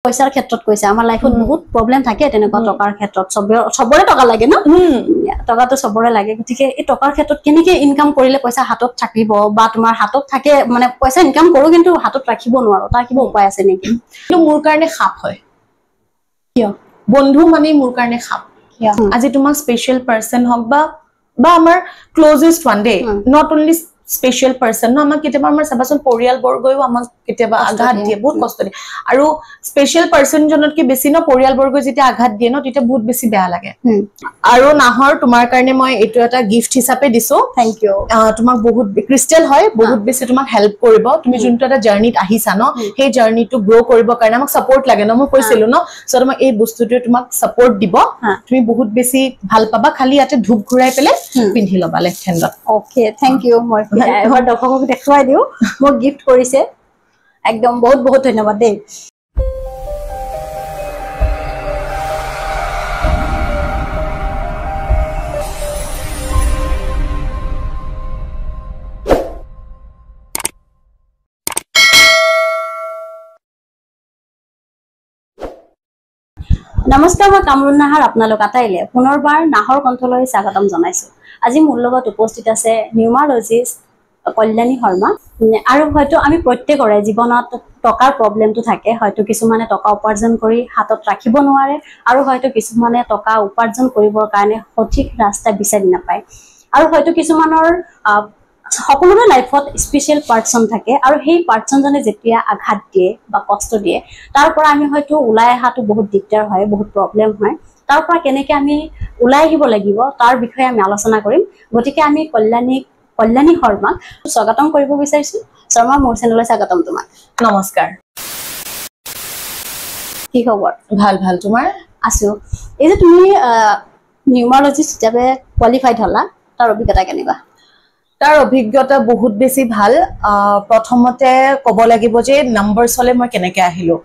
পইচাৰ ক্ষেত্ৰত কৈছে আমাৰ লাইফত বহুত প্ৰবলেম থাকে তেনেকুৱা টকাৰ ক্ষেত্ৰত সবৰে টকা লাগে ন টকাটো সবৰে লাগে গতিকে এই টকাৰ ক্ষেত্ৰত কেনেকৈ ইনকাম কৰিলে পইচা হাতত থাকিব বা তোমাৰ হাতত থাকে মানে পইচা ইনকাম কৰো কিন্তু হাতত ৰাখিব নোৱাৰো তাৰ কিবা উপায় আছে নেকি কিন্তু মোৰ কাৰণে খাপ হয় কিয় বন্ধু মানে মোৰ কাৰণে খাপ আজি তোমাক স্পেশাল পাৰসন হক বা আমাৰ closest one day not only special person ন আমাক কেতিয়াবা আমাৰ সাবাসন পৰিয়াল বৰ্গয়ও আমাক কেতিয়াবা আঘাত দিয়ে বহুত কষ্ট দিয়ে আৰু স্পেশাল পাৰসন জনতকে বেছি ন পৰিয়াল বৰ্গ যেতিয়া আঘাত দিয়ে ন তেতিয়া বহুত বেছি বেয়া লাগে আৰু নাহৰ তোমাৰ কাৰণে মই এটো এটা গিফট হিচাপে দিছো থ্যাংক ইউ তোমাক বহুত ক্রিস্টাল হয় বহুত বেছি তোমাক হেল্প কৰিব তুমি যোনটো এটা জাৰ্নিত আহিছা ন সেই জাৰ্নিটো গ্ৰো কৰিব কাৰণে আমাক সাপোৰ্ট লাগে ন মই কৈছিলো ন সো তোমাক এই বস্তুটোৱে তোমাক সাপোৰ্ট দিব তুমি বহুত বেছি ভাল পাবা খালি ইয়াতে ধূপ ঘুৰাই পেলে পিন্ধি লবা লেফট হ্যান্ডত ওকে থ্যাংক ইউ মই এবাৰ দৰ্শকক দেখুৱাই দিও মোক গিফট কৰিছে একদম বহুত বহুত ধন্যবাদ দেই নমস্কাৰ মই কামৰুন নাহাৰ আপোনালোক আটাইলে পুনৰবাৰ নাহৰ কণ্ঠলৈ স্বাগতম জনাইছো আজি মোৰ লগত উপস্থিত আছে নিউমাৰলজিষ্ট কল্যাণী শৰ্মা আৰু হয়তো আমি প্ৰত্যেকৰে জীৱনত টকাৰ প্ৰবলেমটো থাকে হয়তো কিছুমানে টকা উপাৰ্জন কৰি হাতত ৰাখিব নোৱাৰে আৰু হয়তো কিছুমানে টকা উপাৰ্জন কৰিবৰ কাৰণে সঠিক ৰাস্তা বিচাৰি নাপায় আৰু হয়তো কিছুমানৰ সকলোৰে লাইফত স্পেশাল পাৰ্সন থাকে আৰু সেই পাৰ্সনজনে যেতিয়া আঘাত দিয়ে বা কষ্ট দিয়ে তাৰ পৰা আমি হয়তো ওলাই আহাটো বহুত দিগদাৰ হয় বহুত প্ৰবলেম হয় তাৰ পৰা কেনেকৈ আমি ওলাই আহিব লাগিব তাৰ বিষয়ে আমি আলোচনা কৰিম গতিকে আমি কল্যাণী শৰ্মাক স্বাগতম কৰিব বিচাৰিছো শৰ্মা মোৰ চেনেললৈ স্বাগতম তোমাক নমস্কাৰ কি খবৰ ভাল ভাল তোমাৰ আছো এই যে তুমি নিউমাৰলজিষ্ট হিচাপে কোৱালিফাইড হলা তাৰ অভিজ্ঞতা কেনেকুৱা তাৰ অভিজ্ঞতা বহুত বেছি ভাল প্ৰথমতে ক'ব লাগিব যে নাম্বাৰছ হলে মই কেনেকৈ আহিলো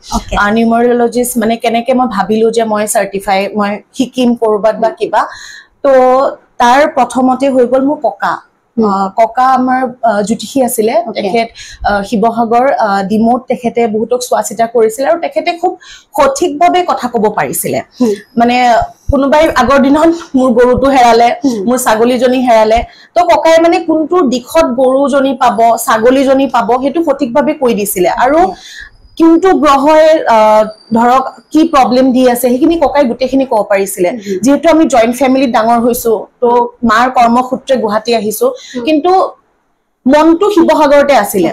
নিউমাৰলজিষ্ট মানে কেনেকৈ মই ভাবিলো যে মই সাৰ্টিফাই মই শিকিম কৰবাত বা কিবা তো তাৰ প্ৰথমতে হৈ গল মোৰ ককা আমাৰ জ্যোতিষী আছিলে তেখেত শিৱসাগৰ ডিমোত তেখেতে বহুতক চোৱা চিতা কৰিছিল আৰু তেখেতে খুব সঠিকভাৱে কথা ক'ব পাৰিছিলে মানে কোনোবাই আগৰ দিনত মোৰ গৰুটো হেৰালে মোৰ ছাগলীজনী হেৰালে তো ককাই মানে কোনটো দিশত গৰুজনী পাব ছাগলীজনী পাব হেতু সঠিকভাৱে কৈ দিছিলে আৰু কিন্তু গ্ৰহৰ ধৰক কি প্ৰবলেম দি আছে হেখিনি ককাই গুটেখিনি ক'ব পাৰিছিলে যেহেতু আমি জয়েন্ট ফ্যামিলিত ডাঙৰ হৈছো তো মাৰ কৰ্মসূত্ৰে গুৱাহাটী আহিছো কিন্তু মনটো শিৱসাগৰতে আছিলে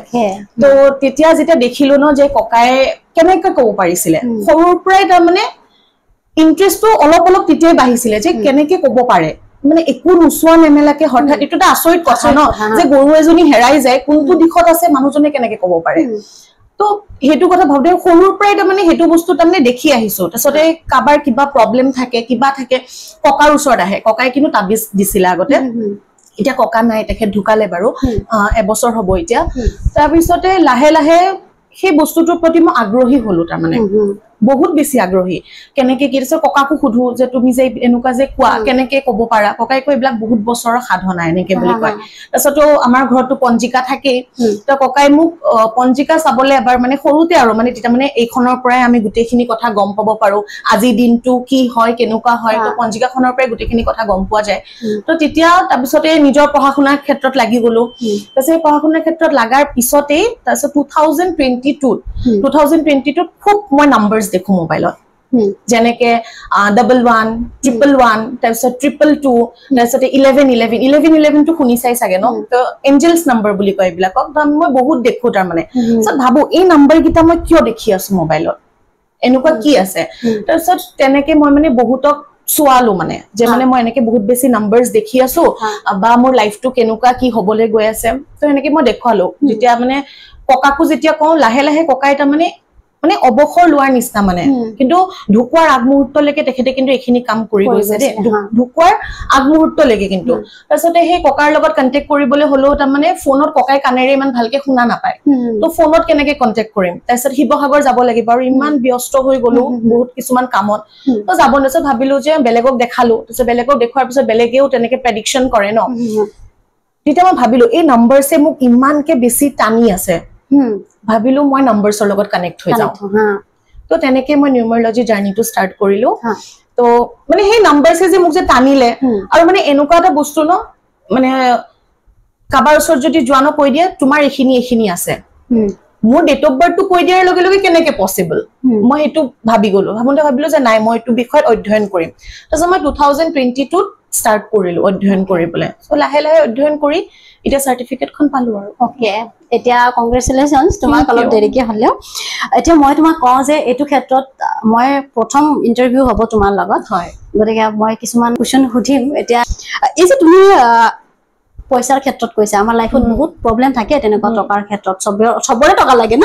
তো তেতিয়া যেতিয়া দেখিলো ন যে ককাই কেনেকৈ ক'ব পাৰিছিলে সৰুৰ পৰাই তাৰ মানে ইন্টাৰেষ্টটো অলপ অলপ তেতিয়াই বাঢ়িছিলে যে কেনেকৈ ক'ব পাৰে মানে একো নুচোৱা নেমেলাকে হঠাৎ এটোটা আচৰিত কথা ন যে গৰু এজনী হেৰাই যায় কোনটো দিশত আছে মানুহজনে কেনেকৈ ক'ব পাৰে তো হেতু কথা ভাবতে সৰুৰ পৰাই তাৰ মানে হেতু বস্তু তাৰমানে দেখি আহিছো তাৰছতে কাবাৰ কিবা প্ৰবলেম থাকে কিবা থাকে ককাৰ ওচৰত আহে ককাই কিন্তু তাবিজ দিছিলে আগতে এতিয়া ককা নাই তেখেত ঢুকালে বাৰু এবছৰ হ'ব এতিয়া তাৰ পিছতে লাহে লাহে সেই বস্তুটোৰ প্ৰতি মই আগ্ৰহী হলো তাৰ মানে বহুত বেছি আগ্ৰহী কেনেকৈ কি আছে ককাকো সুধো যে তুমি যে এনেকুৱা যে কোৱা কেনেকৈ ক'ব পাৰা ককাই কৈ এইবিলাক বহুত বছৰৰ সাধনা এনেকৈ বুলি কয় তাৰছতো আমাৰ ঘৰতো পঞ্জিকা থাকেই তো ককাই মোক পঞ্জিকা চাবলৈ এবাৰ মানে সৰুতে আৰু মানে তেতিয়া মানে এইখনৰ পৰাই আমি গোটেইখিনি কথা গম পাব পাৰো আজি দিনটো কি হয় কেনেকুৱা হয় তো পঞ্জিকাখনৰ পৰাই গোটেইখিনি কথা গম পোৱা যায় তো তেতিয়া তাৰপিছতে নিজৰ পঢ়া-শুনাৰ ক্ষেত্ৰত লাগি গলো তাৰপিছত পঢ়া-শুনাৰ ক্ষেত্ৰত লাগাৰ পিছতে তাৰপিছত 2022 খুব মই নাম্বাৰছ দেখো মোবাইলত যেনেকে 11 111 তাৰপিছত 222 তাৰপিছত 11 টো শুনি চাই চাগে ন তো এঞ্জেলছ নাম্বাৰ বুলি কয় এইবিলাকক মই বহুত দেখো তাৰ মানে সব ভাবো এই নাম্বাৰ কিটা মই কিয় দেখি আছো মোবাইলত এনেকুৱা কি আছে তাৰপিছত তেনেকে মই মানে বহুতক সোৱালো মানে যে মানে মই এনেকে বহুত বেছি নাম্বাৰছ দেখি আছো বা মোৰ লাইফটো কেনেকুৱা কি হবলৈ গৈ আছে তো এনেকে মই দেখুৱালো যেতিয়া মানে ককাকো যেতিয়া কওঁ লাহে লাহে ককাই তাৰ মানে অবখৰ লোৱাৰ নিচিনা মানে কিন্তু ঢুকুৱাৰ আগমুহূৰ্তলৈকে তেখেতে কিন্তু এইখিনি কাম কৰি গৈছে দে ঢুকুৱাৰ আগমুহূৰ্তলৈকে কিন্তু তাৰপিছতে সেই ককাৰ লগত কন্টেক্ট কৰিবলৈ হলেও তাৰ মানে ফোনত ককাই কানেৰে ইমান ভালকে শুনা নাপায় তো ফোনত কেনেকে কন্টেক্ট কৰিম তাৰপিছত শিৱসাগৰ যাব লাগিব আৰু ইমান ব্যস্ত হৈ গলো বহুত কিছুমান কামত তো যাব নছে ভাবিলো যে বেলেগক দেখালো তাৰপিছত বেলেগক দেখুৱাৰ পিছত বেলেগেও তেনেকে প্ৰেডিকচন কৰে ন তেতিয়া মই ভাবিলো এই নাম্বাৰছে মোক ইমানকে বেছি টানি আছে ভাবিলো মই নাম্বাৰছৰ লগত কানেক্ট হৈ যাও তো তো তেনেকে মই নিউমাৰলজি জাৰ্নিটো ষ্টাৰ্ট কৰিলো তো মানে সেই নাম্বাৰছে যে মোক যে টানিলে আৰু মানে এনেকুৱা এটা বস্তু ন মানে কাবাৰ ওচৰত যদি যোৱানো কৈ দিয়ে তোমাৰ এখিনি আছে মোৰ ডেট অফ বাৰ্থটো কৈ দিয়াৰ লগে লগে কেনেকে পসিবল মই হেতু ভাবিলো যে নাই মই এটো বিষয়ত অধ্যয়ন কৰিম তাৰপিছত মই 2022 ত ষ্টাৰ্ট কৰিলো অধ্যয়ন কৰিবলৈ সো লাহে লাহে অধ্যয়ন কৰি এটা সাৰ্টিফিকেটখন পালো আৰু ওকে এতিয়া কংগ্ৰেচুলেশনস তোমাক অলপ দেৰিকে হলেও এতিয়া মই তোমাক কওঁ যে এটো ক্ষেত্ৰত মই প্ৰথম ইন্টাৰভিউ হ'ব তোমাৰ লগত হয় গতিকে মই কিছুমান কোৱেশ্চন সুধিম এতিয়া এই যে তুমি পইচাৰ ক্ষেত্ৰত কৈছা আমাৰ লাইফত বহুত প্ৰবলেম থাকে তেনেকুৱা টকাৰ ক্ষেত্ৰত সবৰে টকা লাগে ন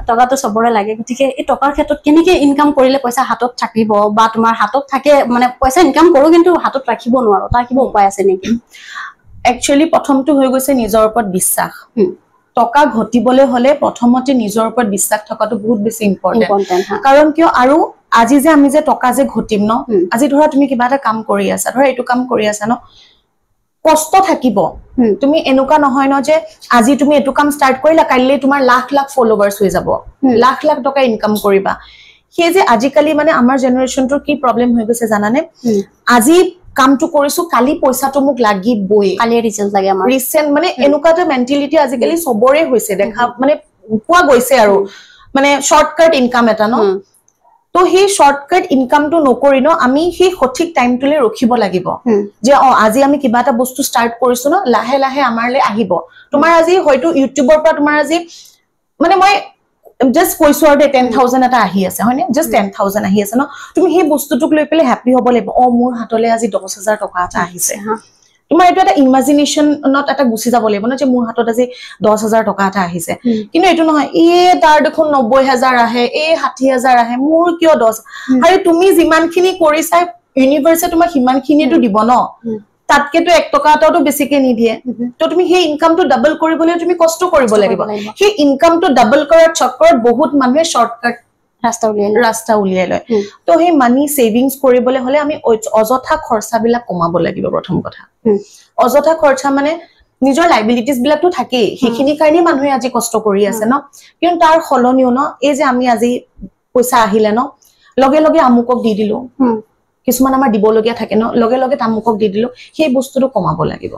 টকাটো সবৰে লাগে গতিকে এই টকাৰ ক্ষেত্ৰত কেনেকে ইনকাম কৰিলে পইচা হাতত থাকিব বা তোমাৰ হাতত থাকে মানে পইচা ইনকাম কৰো কিন্তু হাতত ৰাখিব নোৱাৰো তাৰ কিবা উপায় আছে নেকি একচুয়ালি প্ৰথমটো হৈ গৈছে নিজৰ ওপৰত বিশ্বাস টকা ঘটিবলৈ হলে প্ৰথমতে নিজৰ ওপৰত বিশ্বাস থকাটো বহুত বেছি ইম্পৰ্টেন্ট কাৰণ কিয় আৰু আজি যে আমি যে টকা যে ঘটিম ন আজি ধৰা তুমি কিবা এটা কাম কৰি আছা ধৰা এইটো কাম কৰি আছা ন কষ্ট থাকিব তুমি এনেকুৱা নহয় ন যে আজি তুমি এটো কাম ষ্টাৰ্ট কৰিলা কাইলৈ তোমাৰ লাখ লাখ ফলোৱাৰ্স হৈ যাব লাখ লাখ টকা ইনকাম কৰিবা সেই যে আজিকালি মানে আমাৰ জেনাৰেশনটোৰ কি প্ৰবলেম হৈ গৈছে জানানে আজি কামটো কৰিছো কালি পইচাটো মোক লাগিবই কালি ৰিজাল্ট লাগে আমাৰ ৰিসেন্ট মানে এনেকুৱা এটা মেন্টালিটি আজিকালি সবৰে হৈছে দেখা মানে পোৱা গৈছে আৰু মানে শৰ্টকাট ইনকাম এটা ন তো সেই শৰ্টকাট ইনকামটো নকৰি ন আমি সেই সঠিক টাইমটোলে ৰখিব লাগিব যে আজি আমি কিবা এটা বস্তু ষ্টাৰ্ট কৰিছো ন লাহে লাহে আমাৰলে আহিব তোমাৰ আজি হয়তো ইউটিউবৰ পৰা তোমাৰ আজি মানে মই just কৈছো আৰু 10000 এটা আহি আছে হয়নে just 10000 আহি আছে ন তুমি সেই বস্তুটোক লৈ পেলে হ্যাপি হ'ব লাগিব মোৰ হাতলে আজি 10000 টকা এটা আহিছে তোমাৰ এটা এটা ইমাজিনেশনত এটা গুছি যাব লাগিব ন যে মোৰ হাতত আজি 10000 টকা এটা আহিছে কিন্তু এটো নহয় তাৰ দেখোন 90000 আহে 60000 আহে মোৰ কিয় 10 আৰু তুমি যিমানখিনি কৰিছা ইউনিভাৰ্সে তোমাক হিমানখিনিটো দিব ন তাতকেটো 1 টকা এটাও বেছিকে নিদিয়ে তো তুমি সেই ইনকামটো ডাবল কৰিবলৈ তুমি কষ্ট কৰিব লাগিব সেই ইনকামটো ডাবল কৰাৰ চক্কৰত বহুত মানুহে শৰ্টকাট ৰাস্তা উলিয়াই লয় তো সেই মানি সেভিংস কৰিবলৈ হলে আমি অযথা খৰচাবিলাক কমাব লাগিব প্ৰথম কথা অযথা খৰচা মানে নিজৰ লাইবিলিটিজ বিলাকটো থাকেই সেইখিনি কাৰণে মানুহে আজি কষ্ট কৰি আছে ন কিন্তু তাৰ খলনিও ন এই যে আমি আজি পইচা আহিলে ন লগে লগে আমুকক দি দিলো কিছুমান আমাৰ দিবলগীয়া থাকে ন লগে লগে তামুকক দি দিলো সেই বস্তুটো কমাব লাগিব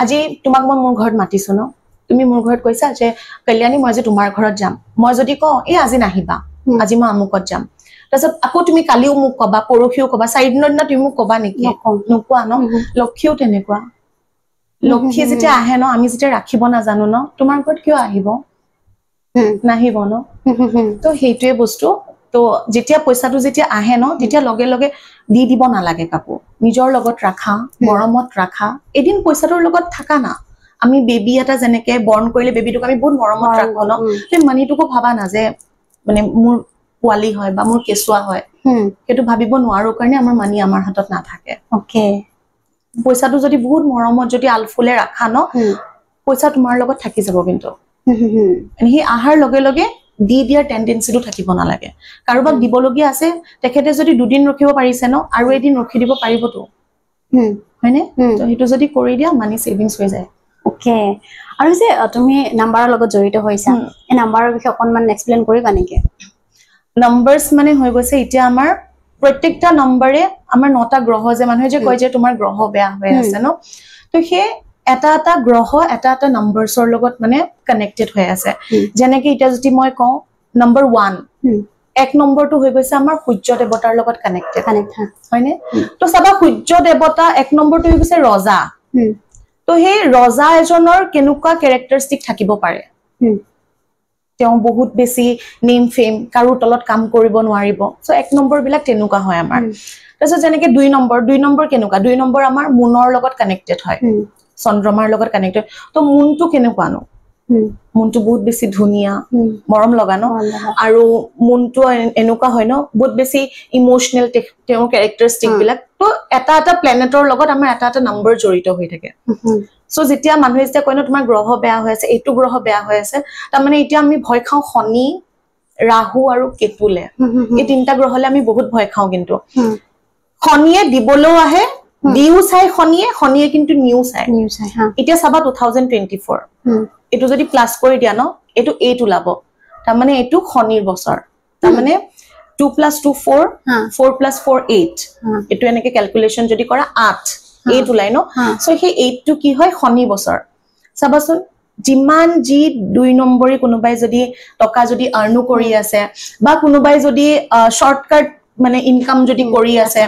আজি তোমাক মই মোৰ ঘৰত মাতিছো ন তুমি মোৰ ঘৰত কৈছা যে কল্যাণী মই যে তোমাৰ ঘৰত যাম মই যদি কওঁ আজি নাহিবা আজি মই আমুকত যাম তাৰছত আকৌ তুমি কালিও মোক কবা পৰখিও কবা চাইদিনৰ দিনা তুমি মোক কবা নেকি নোকোৱা ন লক্ষীও তেনেকুৱা লক্ষী যেতিয়া আহে ন আমি যেতিয়া ৰাখিব নাজানো ন তোমাৰ ঘৰত কিয় আহিব নাহিব ন তো সেইটোৱে বস্তু তো যেতিয়া পইচাটো যেতিয়া আহে ন তেতিয়া লগে লগে দি দিব নালাগে কাকো নিজৰ লগত ৰাখা মৰমত ৰাখা এদিন পইচাটোৰ লগত থাকা না আমি বেবি এটা যেনেকে বৰ্ন কৰিলে বেবিটোক আমি বহুত মৰমত ৰাখো ন তে মানিটোকো ভাবা না যে মানে মোৰ পোৱালি হয় বা মোৰ কেঁচুৱা হয় সেইটো ভাবিব নোৱাৰো কাৰণে আমাৰ মানি আমাৰ হাতত নাথাকে ওকে পইচাটো যদি বহুত মৰমত যদি আলফুলে ৰাখা ন পইচা তোমাৰ লগত থাকি যাব কিন্তু হি আহাৰ লগে লগে দি দিয়াৰ টেন্ডেন্সিটো থাকিব নালাগে কাৰোবাক দিবলগীয়া আছে তেখেতে যদি দুদিন ৰখিব পাৰিছে ন আৰু এদিন ৰখি দিব পাৰিবতো হয়নে তো হেতু যদি কৰি দিয়া মানি সেভিংস হৈ যায় ওকে আৰু যে তুমি নাম্বাৰৰ লগত জড়িত হৈছা এই নাম্বাৰৰ বিষয়ে অকনমান এক্সপ্লেইন কৰিবা নেকি নাম্বাৰস মানে হৈ গৈছে এতিয়া আমাৰ প্ৰত্যেকটা নম্বৰে আমাৰ 9টা গ্ৰহ যে মানুহে যে কয় যে তোমাৰ গ্ৰহ বেয়া হৈ আছে ন তো সেই এটা এটা গ্ৰহ এটা এটা নাম্বাৰসৰ লগত মানে কানেক্টেড হৈ আছে যেনেকৈ এটা যদি মই কওঁ নম্বৰ 1 এক নম্বৰটো হৈ গৈছে আমাৰ সূৰ্য দেৱতাৰ লগত কানেক্টেড হয়নে তো সবা সূৰ্য দেৱতা এক নম্বৰটো হৈ গৈছে ৰজা তো সেই ৰজা এজনৰ কেনেকুৱা ক্যাৰেক্টাৰিষ্টিক থাকিব পাৰে তেওঁ বহুত বেছি নেম ফেম কাৰো তলত কাম কৰিব নোৱাৰিব সো এক নম্বৰ বিলাক তেনেকুৱা হয় আমাৰ তাৰছত যেনেকৈ 2 নম্বৰ কেনেকুৱা 2 নম্বৰ আমাৰ মুনৰ লগত কানেক্টেড হয় চন্দ্ৰমাৰ লগত কানেক্টেড তো মুনটো কেনেকুৱা নো মুনটো বহুত বেছি ধুনিয়া মৰম লগা ন আৰু মুনটো এনেকুৱা হয় ন বহুত বেছি ইমোশনাল তেওঁ ক্যাৰেক্টাৰিষ্টিক বিলাক তো এটা এটা প্ল্যানেটৰ লগত আমাৰ এটা এটা নম্বৰ জড়িত হৈ থাকে সো যেতিয়া মানুহে যেতিয়া কয় ন তোমাৰ গ্ৰহ বেয়া হৈ আছে এইটো গ্ৰহ বেয়া হৈ আছে তাৰ মানে এতিয়া আমি ভয় খাও শনি ৰাহু আৰু কেতুলে এই তিনটা গ্ৰহলে আমি বহুত ভয় খাও কিন্তু শনিয়ে দিবলৈও আহে দিউ চাই শনিয়ে কিন্তু নিউ চাই এতিয়া সাবা 2024 এটো যদি প্লাস কৰি দিয়া ন এটো 8 ওলাব তাৰ মানে এটো শনিৰ বছৰ তাৰ মানে 2 + 2 4 4 + 4 8 এটো এনেকে ক্যালকুলেশন যদি কৰা 8 8 ওলাই ন সো সেই 8 টো কি হয় শনি বছৰ চাবাচোন যিমান জি 2 নম্বৰী কোনোবাই যদি টকা যদি আৰ্ন কৰি আছে বা কোনোবাই যদি শৰ্টকাট মানে ইনকাম যদি কৰি আছে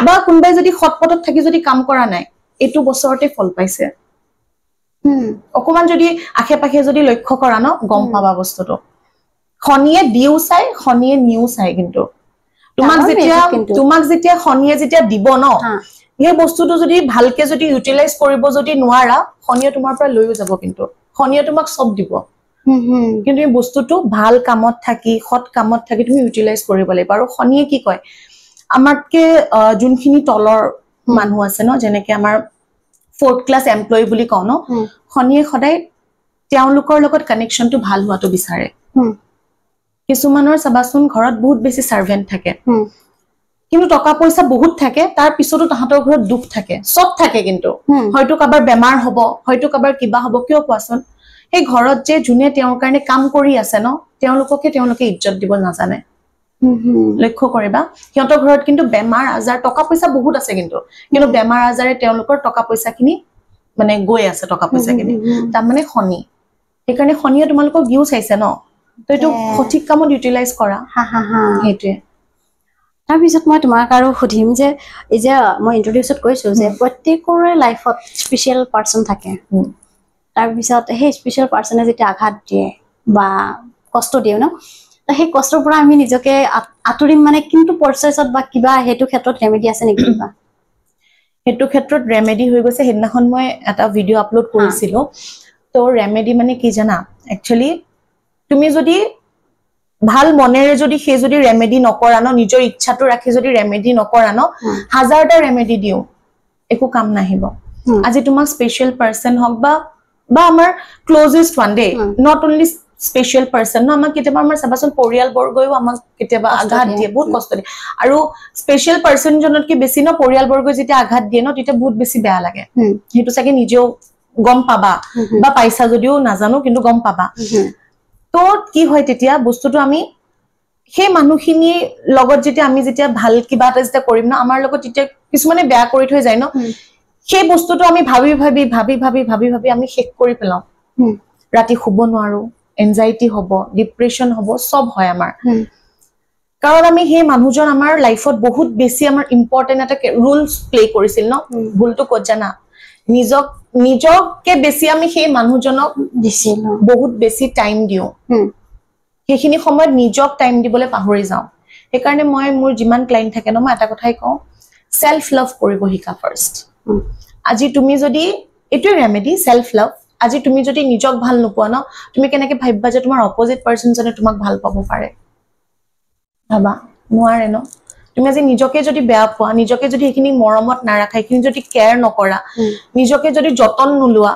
বা কোনোবাই যদি খটপটত থাকি যদি কাম কৰা নাই এটো বছৰতে ফল পাইছে অকমান যদি আখে পাখে যদি লক্ষ্য কৰা ন গম পাবা বস্তুটো খনিয়ে দিউ চাই খনিয়ে নিউ চাই কিন্তু তোমাক যেতিয়া খনিয়ে যেতিয়া দিব ন এই বস্তুটো যদি ভালকে যদি ইউটিলাইজ কৰিব যদি নোৱাৰা খনিয়ে তোমাৰ পৰা লৈও যাব কিন্তু খনিয়ে তোমাক সব দিব কিন্তু এই বস্তুটো ভাল কামত থাকি খট কামত থাকি তুমি ইউটিলাইজ কৰিব লাগিব আৰু খনিয়ে কি কয় আমাৰকে যোনখিনি তলৰ মানুহ আছে ন যেনেকে আমাৰ 4th ক্লাস এমপ্লয়ি বুলি কও ন খনিয়ে সদায় তেওঁলোকৰ লগত কানেকশনটো ভাল হোৱাটো বিচাৰে কিছুমানৰ সবাসুন ঘৰত বহুত বেছি সাৰ্ভেন্ট থাকে কিন্তু টকা পইচা বহুত থাকে তাৰ পিছতো তাহাঁতৰ ঘৰত দুখ থাকে সব থাকে কিন্তু হয়তো কাবাৰ বেমাৰ হ'ব হয়তো কাবাৰ কিবা হ'ব কিয় কোৱাচোন এই ঘৰত যে জুনে তেওঁৰ কাৰণে কাম কৰি আছে ন তেওঁলোকে ইজ্জত দিব নাজানে লক্ষ্য কৰিবা সিহঁতৰ ঘৰত কিন্তু বেমাৰ আজাৰ টকা পইচা বহুত আছে কিন্তু বেমাৰ আজাৰে তেওঁলোকৰ টকা পইচাখিনি মানে গৈ আছে টকা পইচাখিনি তাৰ মানে খনি সেইকাৰণে খনিয়ে তোমালোকক গিউ চাইছে ন তো এটো সঠিক কামত ইউটিলাইজ কৰা হেতুৱে তাৰ পিছত মই তোমাক আৰু সুধিম যে এই যে মই ইন্ট্ৰোডিউসত কৈছো যে প্ৰত্যেকৰে লাইফত স্পেশাল পাৰসন থাকে তাৰ পিছত সেই স্পেশাল পাৰসনে যেতিয়া আঘাত দিয়ে বা কষ্ট দিয়ে ন সেই কষ্টৰ পৰা আমি নিজকে আতুৰিম মানে কিন্তু প্ৰসেসত বা কিবা হেতু ক্ষেত্ৰত ৰেমেডি আছে নেকি বা হেতু ক্ষেত্ৰত ৰেমেডি হৈ গৈছে হেদিনাখন মই এটা ভিডিও আপলোড কৰিছিলো তো ৰেমেডি মানে কি জানা একচুয়ালি তুমি যদি ভাল মনেৰে যদি সেই যদি ৰেমেডি নকৰা ন নিজৰ ইচ্ছাটো ৰাখি যদি ৰেমেডি নকৰা ন হাজাৰটা ৰেমেডি দিও একো কাম নাহিব আজি তোমাক স্পেশাল পাৰসন হক বা আমাৰ closest one day not only special person ন আমাক কেতিয়াবা আমাৰ সবাসন পৰিয়াল বৰ্গয়ও আমাক কেতিয়াবা আঘাত দিয়ে বহুত কষ্ট দিয়ে আৰু স্পেশাল পাৰসন জনতকে বেছি ন পৰিয়াল বৰ্গই যেতিয়া আঘাত দিয়ে ন তেতিয়া বহুত বেছি বেয়া লাগে হেতু চাগে নিজেও গম পাবা বা পাইছা যদিও নাজানো কিন্তু গম পাবা তো কি হয় তেতিয়া বস্তুটো আমি সেই মানুহখিনি লগত যেতিয়া আমি যেতিয়া ভাল কিবা এটা যেতিয়া কৰিম না আমাৰ লগত তেতিয়া কিছুমানে বেয়া কৰি থৈ যায় ন সেই বস্তুটো আমি ভাবি আমি শেষ কৰি পেলাও ৰাতি শুব নোৱাৰো এনজাইটি হ'ব ডিপ্ৰেছন হ'ব সব হয় আমাৰ কাৰণ আমি সেই মানুহজন আমাৰ লাইফত বহুত বেছি আমাৰ ইম্পৰ্টেন্ট এটা ৰোলস প্লে কৰিছিল ন ভুলটো ক'ত জানা নিজকে বেছি আমি সেই মানুহজনক দিছিল বহুত বেছি টাইম দিও সেইখিনি সময়ত নিজক টাইম দিবলৈ পাহৰি যাও সেইকাৰণে মই মোৰ যিমান ক্লায়েন্ট থাকে ন মই এটা কথাই কওঁ সেলফ লাভ কৰিব শিকা ফাৰ্স্ট আজি তুমি যদি এটো ৰেমেডি সেলফ লাভ আজি তুমি যদি নিজক ভাল নোপোৱা ন তুমি কেনেকে ভাববা যে তোমাৰ অপোজিট পাৰসন জনে তোমাক ভাল পাব পাৰে ভাবা নোৱাৰে ন তুমি আজি নিজকে যদি বেয়া পোৱা নিজকে যদি এখিনি মৰমত না ৰাখা এখিনি যদি কেয়াৰ নকৰা নিজকে যদি যতন নুলুৱা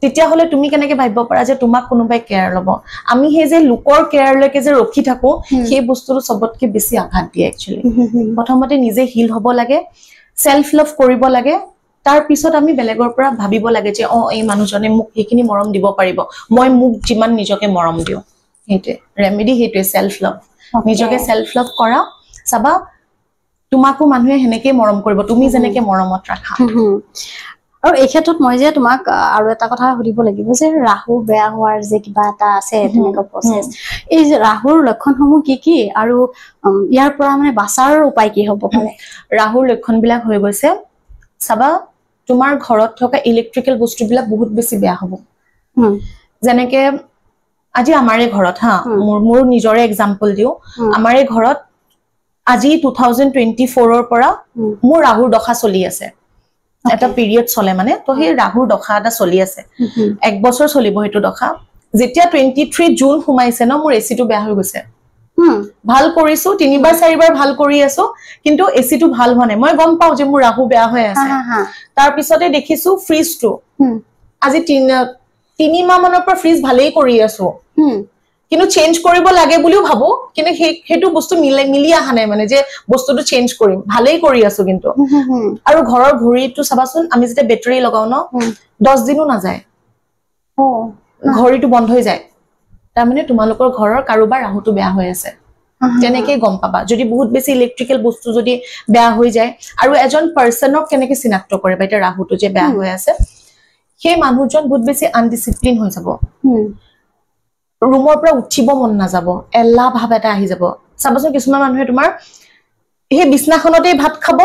তেতিয়া হলে তুমি কেনেকে ভাবিব পাৰা যে তোমাক কোনোবাই কেয়াৰ লব আমি হে যে লোকৰ কেয়াৰ লৈকে যে ৰখি থাকো সেই বস্তুটো সবতকে বেছি আঘাত দিয়ে একচুয়ালি প্ৰথমতে নিজে হিল হ'ব লাগে সেলফ লাভ কৰিব লাগে তাৰ পিছত আমি বেলেগৰ পৰা ভাবিব লাগে যে এই মানুহজনে মোক এখিনি মৰম দিব পাৰিব মই মোক যিমান নিজকে মৰম দিও হেতে ৰেমেডি হেতে সেলফ লাভ নিজকে সেলফ লাভ কৰা সাবা তোমাকো মানুহে হেনেকে মৰম কৰিব তুমি যেনেকে মৰমত ৰাখা আৰু এই ক্ষেত্ৰত মই যে তোমাক আৰু এটা কথা সুধিব লাগিব যে ৰাহু বেয়া হোৱাৰ যে কিবা এটা আছে তেনেকা প্ৰসেস এই যে ৰাহুৰ লক্ষণসমূহ কি আৰু ইয়াৰ পৰা মানে বাচাৰ উপায় কি হ'ব পাৰে ৰাহুৰ লক্ষণবিলাক হৈ গৈছে সাবা তোমাৰ ঘৰত থকা ইলেক্ট্ৰিক্যাল বস্তুবিলাক বহুত বেছি বেয়া হ'ব যেনেকে আজি আমাৰে ঘৰত হা মোৰ নিজৰে এক্সাম্পল দিও আমাৰে ঘৰত আজি 2024 ৰ পৰা মোৰ ৰাহুৰ দশা চলি আছে এটা পিৰিয়ড চলে মানে তো সেই ৰাহুৰ দশা এটা চলি আছে এক বছৰ চলিব হেতু দশা যেতিয়া 23 জুন সোমাইছে ন মোৰ এসিটো বেয়া হৈ গৈছে ভাল কৰিছো তিনিবাৰ চাৰিবাৰ ভাল কৰি আছো কিন্তু এসিটো ভাল হোৱা নাই মই গম পাও যে মোৰ ৰাহু বেয়া হৈ আছে তাৰ পিছতে দেখিছো ফ্ৰিজটো আজি 3 মাহ মানৰ পৰা ফ্ৰিজ ভালেই কৰি আছো কিন্তু চেঞ্জ কৰিব লাগে বুলিও ভাবো কিন্তু হেতু বস্তু মিলি আহা নাই মানে যে বস্তুটো চেঞ্জ কৰিম ভালেই কৰি আছো কিন্তু আৰু ঘৰৰ ঘড়ীটো চাবাচোন আমি যেতিয়া বেটাৰী লগাও ন 10 দিনো না যায় ঘড়ীটো বন্ধ হৈ যায় তাৰ মানে তোমালোকৰ ঘৰৰ কাৰোবাৰ ৰাহুটো বেয়া হৈ আছে তেনেকে গম পাবা যদি বহুত বেছি ইলেক্ট্ৰিকেল বস্তু যদি বেয়া হৈ যায় আৰু এজন পাৰ্সনক কেনেকে চিনাক্ত কৰে বা এটা ৰাহুটো যে বেয়া হৈ আছে সেই মানুহজন বহুত বেছি আনডিসিপ্লিন হৈ যাব ৰুমৰ পৰা উঠিব মন নাযাব এলা ভাব এটা আহি যাব চাবচোন কিছুমান মানুহে তোমাৰ সেই বিছনাখনতেই ভাত খাব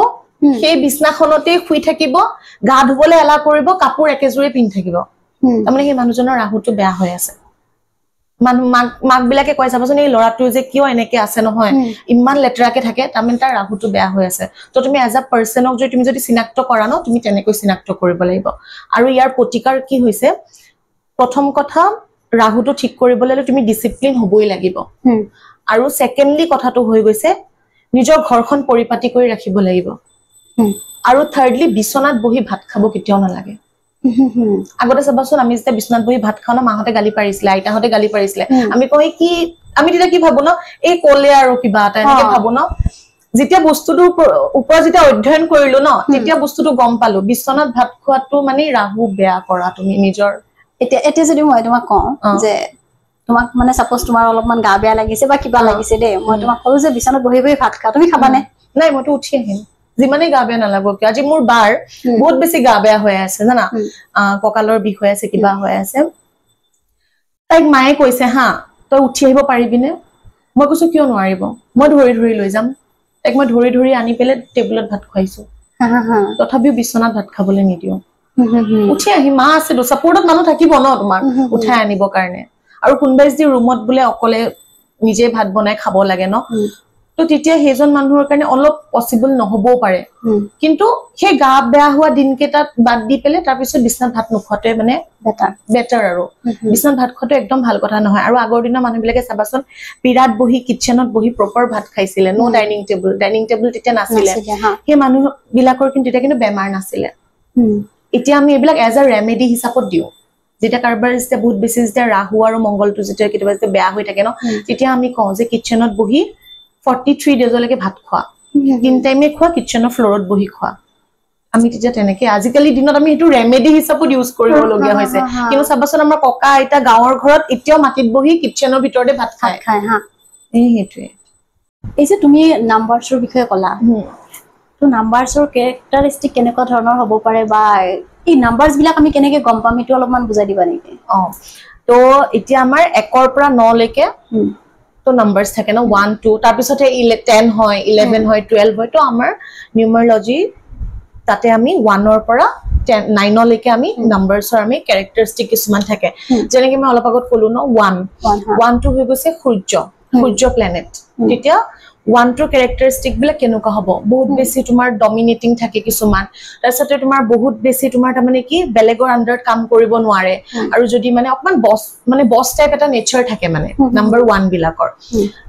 সেই বিছনাখনতেই শুই থাকিব গা ধুবলৈ এলা কৰিব কাপোৰ একেজোৰে পিন্ধি থাকিব তাৰমানে সেই মানুহজনৰ ৰাহুটো বেয়া হৈ আছে মাক বিলাকে কয় চাবচোন এই লৰাটো যে কিয় এনেকে আছে নহয় ইমান লেটৰাকে থাকে তাৰমানে তাৰ ৰাহুটো বেয়া হৈ আছে তো তুমি এজ আ পাৰ্সনক যদি তুমি যদি চিনাক্ত কৰা ন তুমি তেনেকৈ চিনাক্ত কৰিব লাগিব আৰু ইয়াৰ প্ৰতিকাৰ কি হৈছে প্ৰথম কথা ৰাহুটো ঠিক কৰিবলৈ তুমি ডিসিপ্লিন হ'বই লাগিব আৰু সেকেন্ডলি কথাটো হৈ গৈছে নিজৰ ঘৰখন পৰিপাটি কৰি ৰাখিব লাগিব আৰু থাৰ্ডলি বিছনাত বহি ভাত খাব কেতিয়াও নালাগে আগতে চাবাচোন আমি যেতিয়া বিছনাত বহি ভাত খাও না মাহতে গালি পাৰিছিলে আইতাহতে গালি পাৰিছিলে আমি কই কি আমি তেতিয়া কি ভাবো ন এই কোলে আৰু কিবা এটা এনেকে ভাবো ন যেতিয়া বস্তুটোৰ ওপৰত যেতিয়া অধ্যয়ন কৰিলো ন তেতিয়া বস্তুটো গম পালো বিছনাত ভাত খোৱাটো মানে ৰাহু বেয়া কৰা তুমি নিজৰ এতিয়া যদি মই তোমাক কওঁ যে তোমাক মানে সাপোজ তোমাৰ অলপমান গা বেয়া লাগিছে বা কিবা লাগিছে দে মই তোমাক কৰো যে বিছনাত বহি বহি ভাত খা তুমি খাবানে নাই মইতো উঠি আহিম যিমানে গা বেয়া নালাগো কি আজি মোৰ বাৰ বহুত বেছি গা বেয়া হৈ আছে জানা ককালৰ বিষ হৈ আছে কিবা হৈ আছে তাইক মায়ে কৈছে হা তই উঠি আহিব পাৰিবিনে মই কৈছো কিয় নোৱাৰিব মই ধৰি ধৰি লৈ যাম তাইক মই ধৰি ধৰি আনি পেলে টেবুলত ভাত খুৱাইছো তথাপিও বিছনাত ভাত খাবলৈ নিদিও উঠি আহি মা আছে তো সাপোৰ্টত মানুহ থাকিব ন তোমাৰ উঠাই আনিবৰ কাৰণে আৰু কোনবাই যদি ৰুমত বোলে অকলে নিজে ভাত বনাই খাব লাগে ন তো তেতিয়া হেজন মানুহৰ কাৰণে অলপ পসিবল নহবও পাৰে কিন্তু হে গা বেয়া হোৱা দিনকেটাত বাদ দি পেলে তাৰ পিছত বিছনাত ভাত নোখোৱাতে মানে বেটাৰ আৰু বিছনাত ভাত খোৱাটো একদম ভাল কথা নহয় আৰু আগৰ দিনৰ মানুহবিলাকে চাবাচোন পিৰাত বহি কিচেনত বহি প্ৰপাৰ ভাত খাইছিলে নো ডাইনিং টেবুল তেতিয়া নাছিলে হে মানুহ বিলাকৰ কিন্তু তেতিয়া কিন্তু বেমাৰ নাছিলে এতিয়া আমি এইবিলাক এজ আ ৰেমেডি হিচাপত দিও যেটা কাৰবাৰ যেতিয়া বহুত বেছি যেতিয়া ৰাহু আৰু মংগলটো যেতিয়া কেতিয়াবা যেতিয়া বেয়া হৈ থাকে ন তেতিয়া আমি কওঁ যে কিচেনত বহি 43 ডেজলৈকে ভাত খোৱা তিন টাইমে খোৱা কিচেনৰ ফ্লোৰত বহি খোৱা আমি তেতিয়া তেনেকে আজিকালি দিনত আমি এটো ৰেমেডি হিচাপত ইউজ কৰিব লগিয়া হৈছে কিন্তু চাবাচোন আমাৰ ককা আইতা গাঁৱৰ ঘৰত এতিয়াও মাটিত বহি কিচেনৰ ভিতৰতে ভাত খায় হা এই হেতুৱে এই যে তুমি নাম্বাৰছৰ বিষয়ে কলা তো নাম্বাৰছৰ ক্যাৰেক্টাৰিস্টিক কেনেকুৱা ধৰণৰ হ'ব পাৰে বা এই নাম্বাৰছ বিলাক আমি কেনেকে গম পাম এটো অলপমান বুজাই দিবা নেকি তো এতিয়া আমাৰ 1 ৰ পৰা 9 লৈকে তো নাম্বাৰছ থাকে ন 1 2 তাৰ পিছতে 10 হয় 11 হয় 12 হয় তো আমাৰ নিউমাৰলজি তাতে আমি 1 ৰ পৰা 9 লৈকে আমি নাম্বাৰছৰ আমি ক্যাৰেক্টাৰিস্টিক কিছুমান থাকে যেনেকৈ মই অলপ আগত কলো ন 1 টো হৈ গৈছে সূৰ্য প্লেনেট তেতিয়া 1 টোৰ ক্যাৰেক্টাৰিস্টিক বিলাক কেনেকুৱা হ'ব বহুত বেছি তোমাৰ ডমিনেটিং থাকে কিছুমান তাৰছতে তোমাৰ বহুত বেছি তোমাৰ তাৰ মানে কি বেলেগৰ আন্ডাৰত কাম কৰিব নোৱাৰে আৰু যদি মানে অকমান বস টাইপ এটা নেচাৰ থাকে মানে নাম্বাৰ 1 বিলাকৰ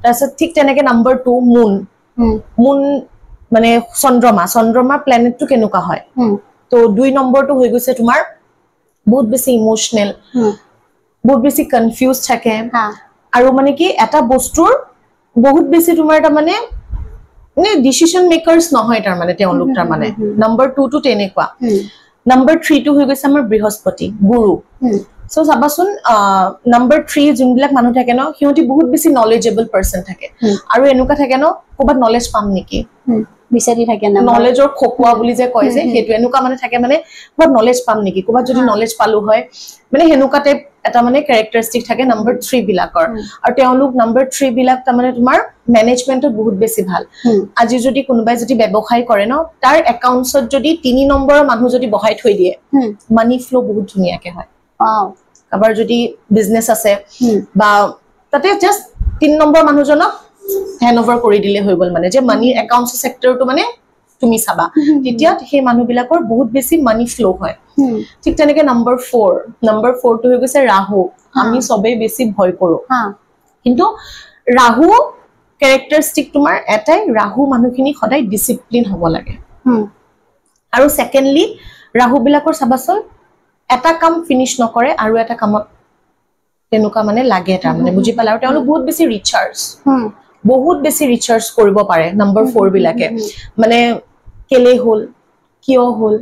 তাৰছত ঠিক তেনেকে নাম্বাৰ 2 মুন মানে চন্দ্रमा প্লেনেটটো কেনেকুৱা হয় তো 2 নম্বৰটো হৈ গৈছে তোমাৰ বহুত বেছি ইমোশনাল বহুত বেছি কনফিউজ থাকে আৰু মানে কি এটা বস্তুৰ বহুত বেছি তোমাৰ তাৰ মানে ডিসিশন মেকাৰস নহয় তাৰ মানে তেওঁলোক তাৰ মানে নাম্বাৰ 2 টো তেনেকুৱা নাম্বাৰ 3 টো হৈ গৈছে আমাৰ বৃহস্পতি গুৰু সো চাবাচোন নাম্বাৰ 3 যোনবিলাক মানুহ থাকে ন হিউটি বহুত বেছি নলেজেবল পাৰসন থাকে আৰু এনেকুৱা থাকে ন ক'বাত নলেজ পাম নেকি বিচাৰি থাকে না নলেজৰ খোকোৱা বুলি যে কয় যে হেতু এনেকুৱা মানে থাকে মানে ক'বাত নলেজ পাম নেকি ক'বাত যদি নলেজ পালো হয় মানে হেনুকা টাইপ এটা মানে ক্যাৰেক্টাৰিস্টিক থাকে নাম্বাৰ 3 বিলাকৰ আৰু তেওঁলোক নাম্বাৰ 3 বিলাক তাৰ মানে তোমাৰ ম্যানেজমেন্টত বহুত বেছি ভাল আজি যদি কোনোবাই যদি ব্যৱসায় কৰে ন তাৰ একাউন্টছত যদি 3 নম্বৰৰ মানুহ যদি বহাই থৈ দিয়ে মানি ফ্লো বহুত ধুনিয়াকে হয় আবার যদি বিজনেস আছে বা তাতে জাস্ট 3 নম্বৰ মানুহজনক হ্যান্ডওভাৰ কৰি দিলে হৈ গল মানে যে মানি একাউন্টস সেক্টৰটো মানে তুমি চাবা তেতিয়া সেই মানুহবিলাকৰ বহুত বেছি মানি ফ্লো হয় ঠিক তেনেকে নাম্বাৰ 4 টো হৈ গৈছে ৰাহু আমি সবে বেছি ভয় কৰো কিন্তু ৰাহু ক্যাৰেক্টাৰিস্টিক তোমাৰ এটাই ৰাহু মানুহখিনি সদায় ডিসিপ্লিন হ'ব লাগে আৰু সেকেন্ডলি ৰাহু বিলাকৰ চাবাচোন এটা কাম ফিনিশ নকৰে আৰু এটা কামত তেনুকা মানে লাগে তাৰ মানে বুজি পালা আৰু তেওঁলোক বহুত বেছি ৰিচাৰ্জ কৰিব পাৰে নাম্বাৰ 4 বিলাকে মানে কেলে হল কিয় হল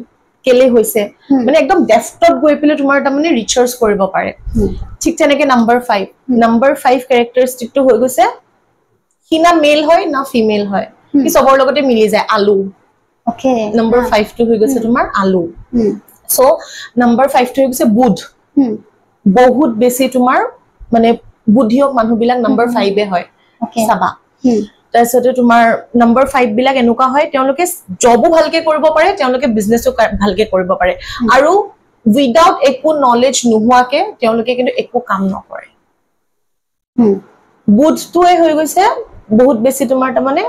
কেলে হৈছে মানে একদম ডেফটত গৈ পেলে তোমাৰ তাৰ মানে ৰিচাৰ্জ কৰিব পাৰে ঠিক তেনেকে নাম্বাৰ 5 ক্যাৰেক্টাৰিস্টিক টো হৈ গৈছে সি না মেল হয় না ফিমেল হয় সি সবৰ লগতে মিলি যায় আলু ওকে নাম্বাৰ 5 টো হৈ গৈছে তোমাৰ আলু সো নাম্বাৰ 5 টো হৈ গৈছে বুধ বহুত বেছি তোমাৰ মানে বুদ্ধিয়ক মানুহবিলাক নাম্বাৰ 5 এ হয় সাবা তাৰছতে তোমাৰ নাম্বাৰ 5 বিলাক এনেকুৱা হয় তেওঁলোকে জবো ভালকে কৰিব পাৰে তেওঁলোকে বিজনেসও ভালকে কৰিব পাৰে আৰু উইদাউট একো নলেজ নোহোৱাকে তেওঁলোকে কিন্তু একো কাম নকৰে বুধটোৱে হৈ গৈছে বহুত বেছি তোমাৰ তাৰ মানে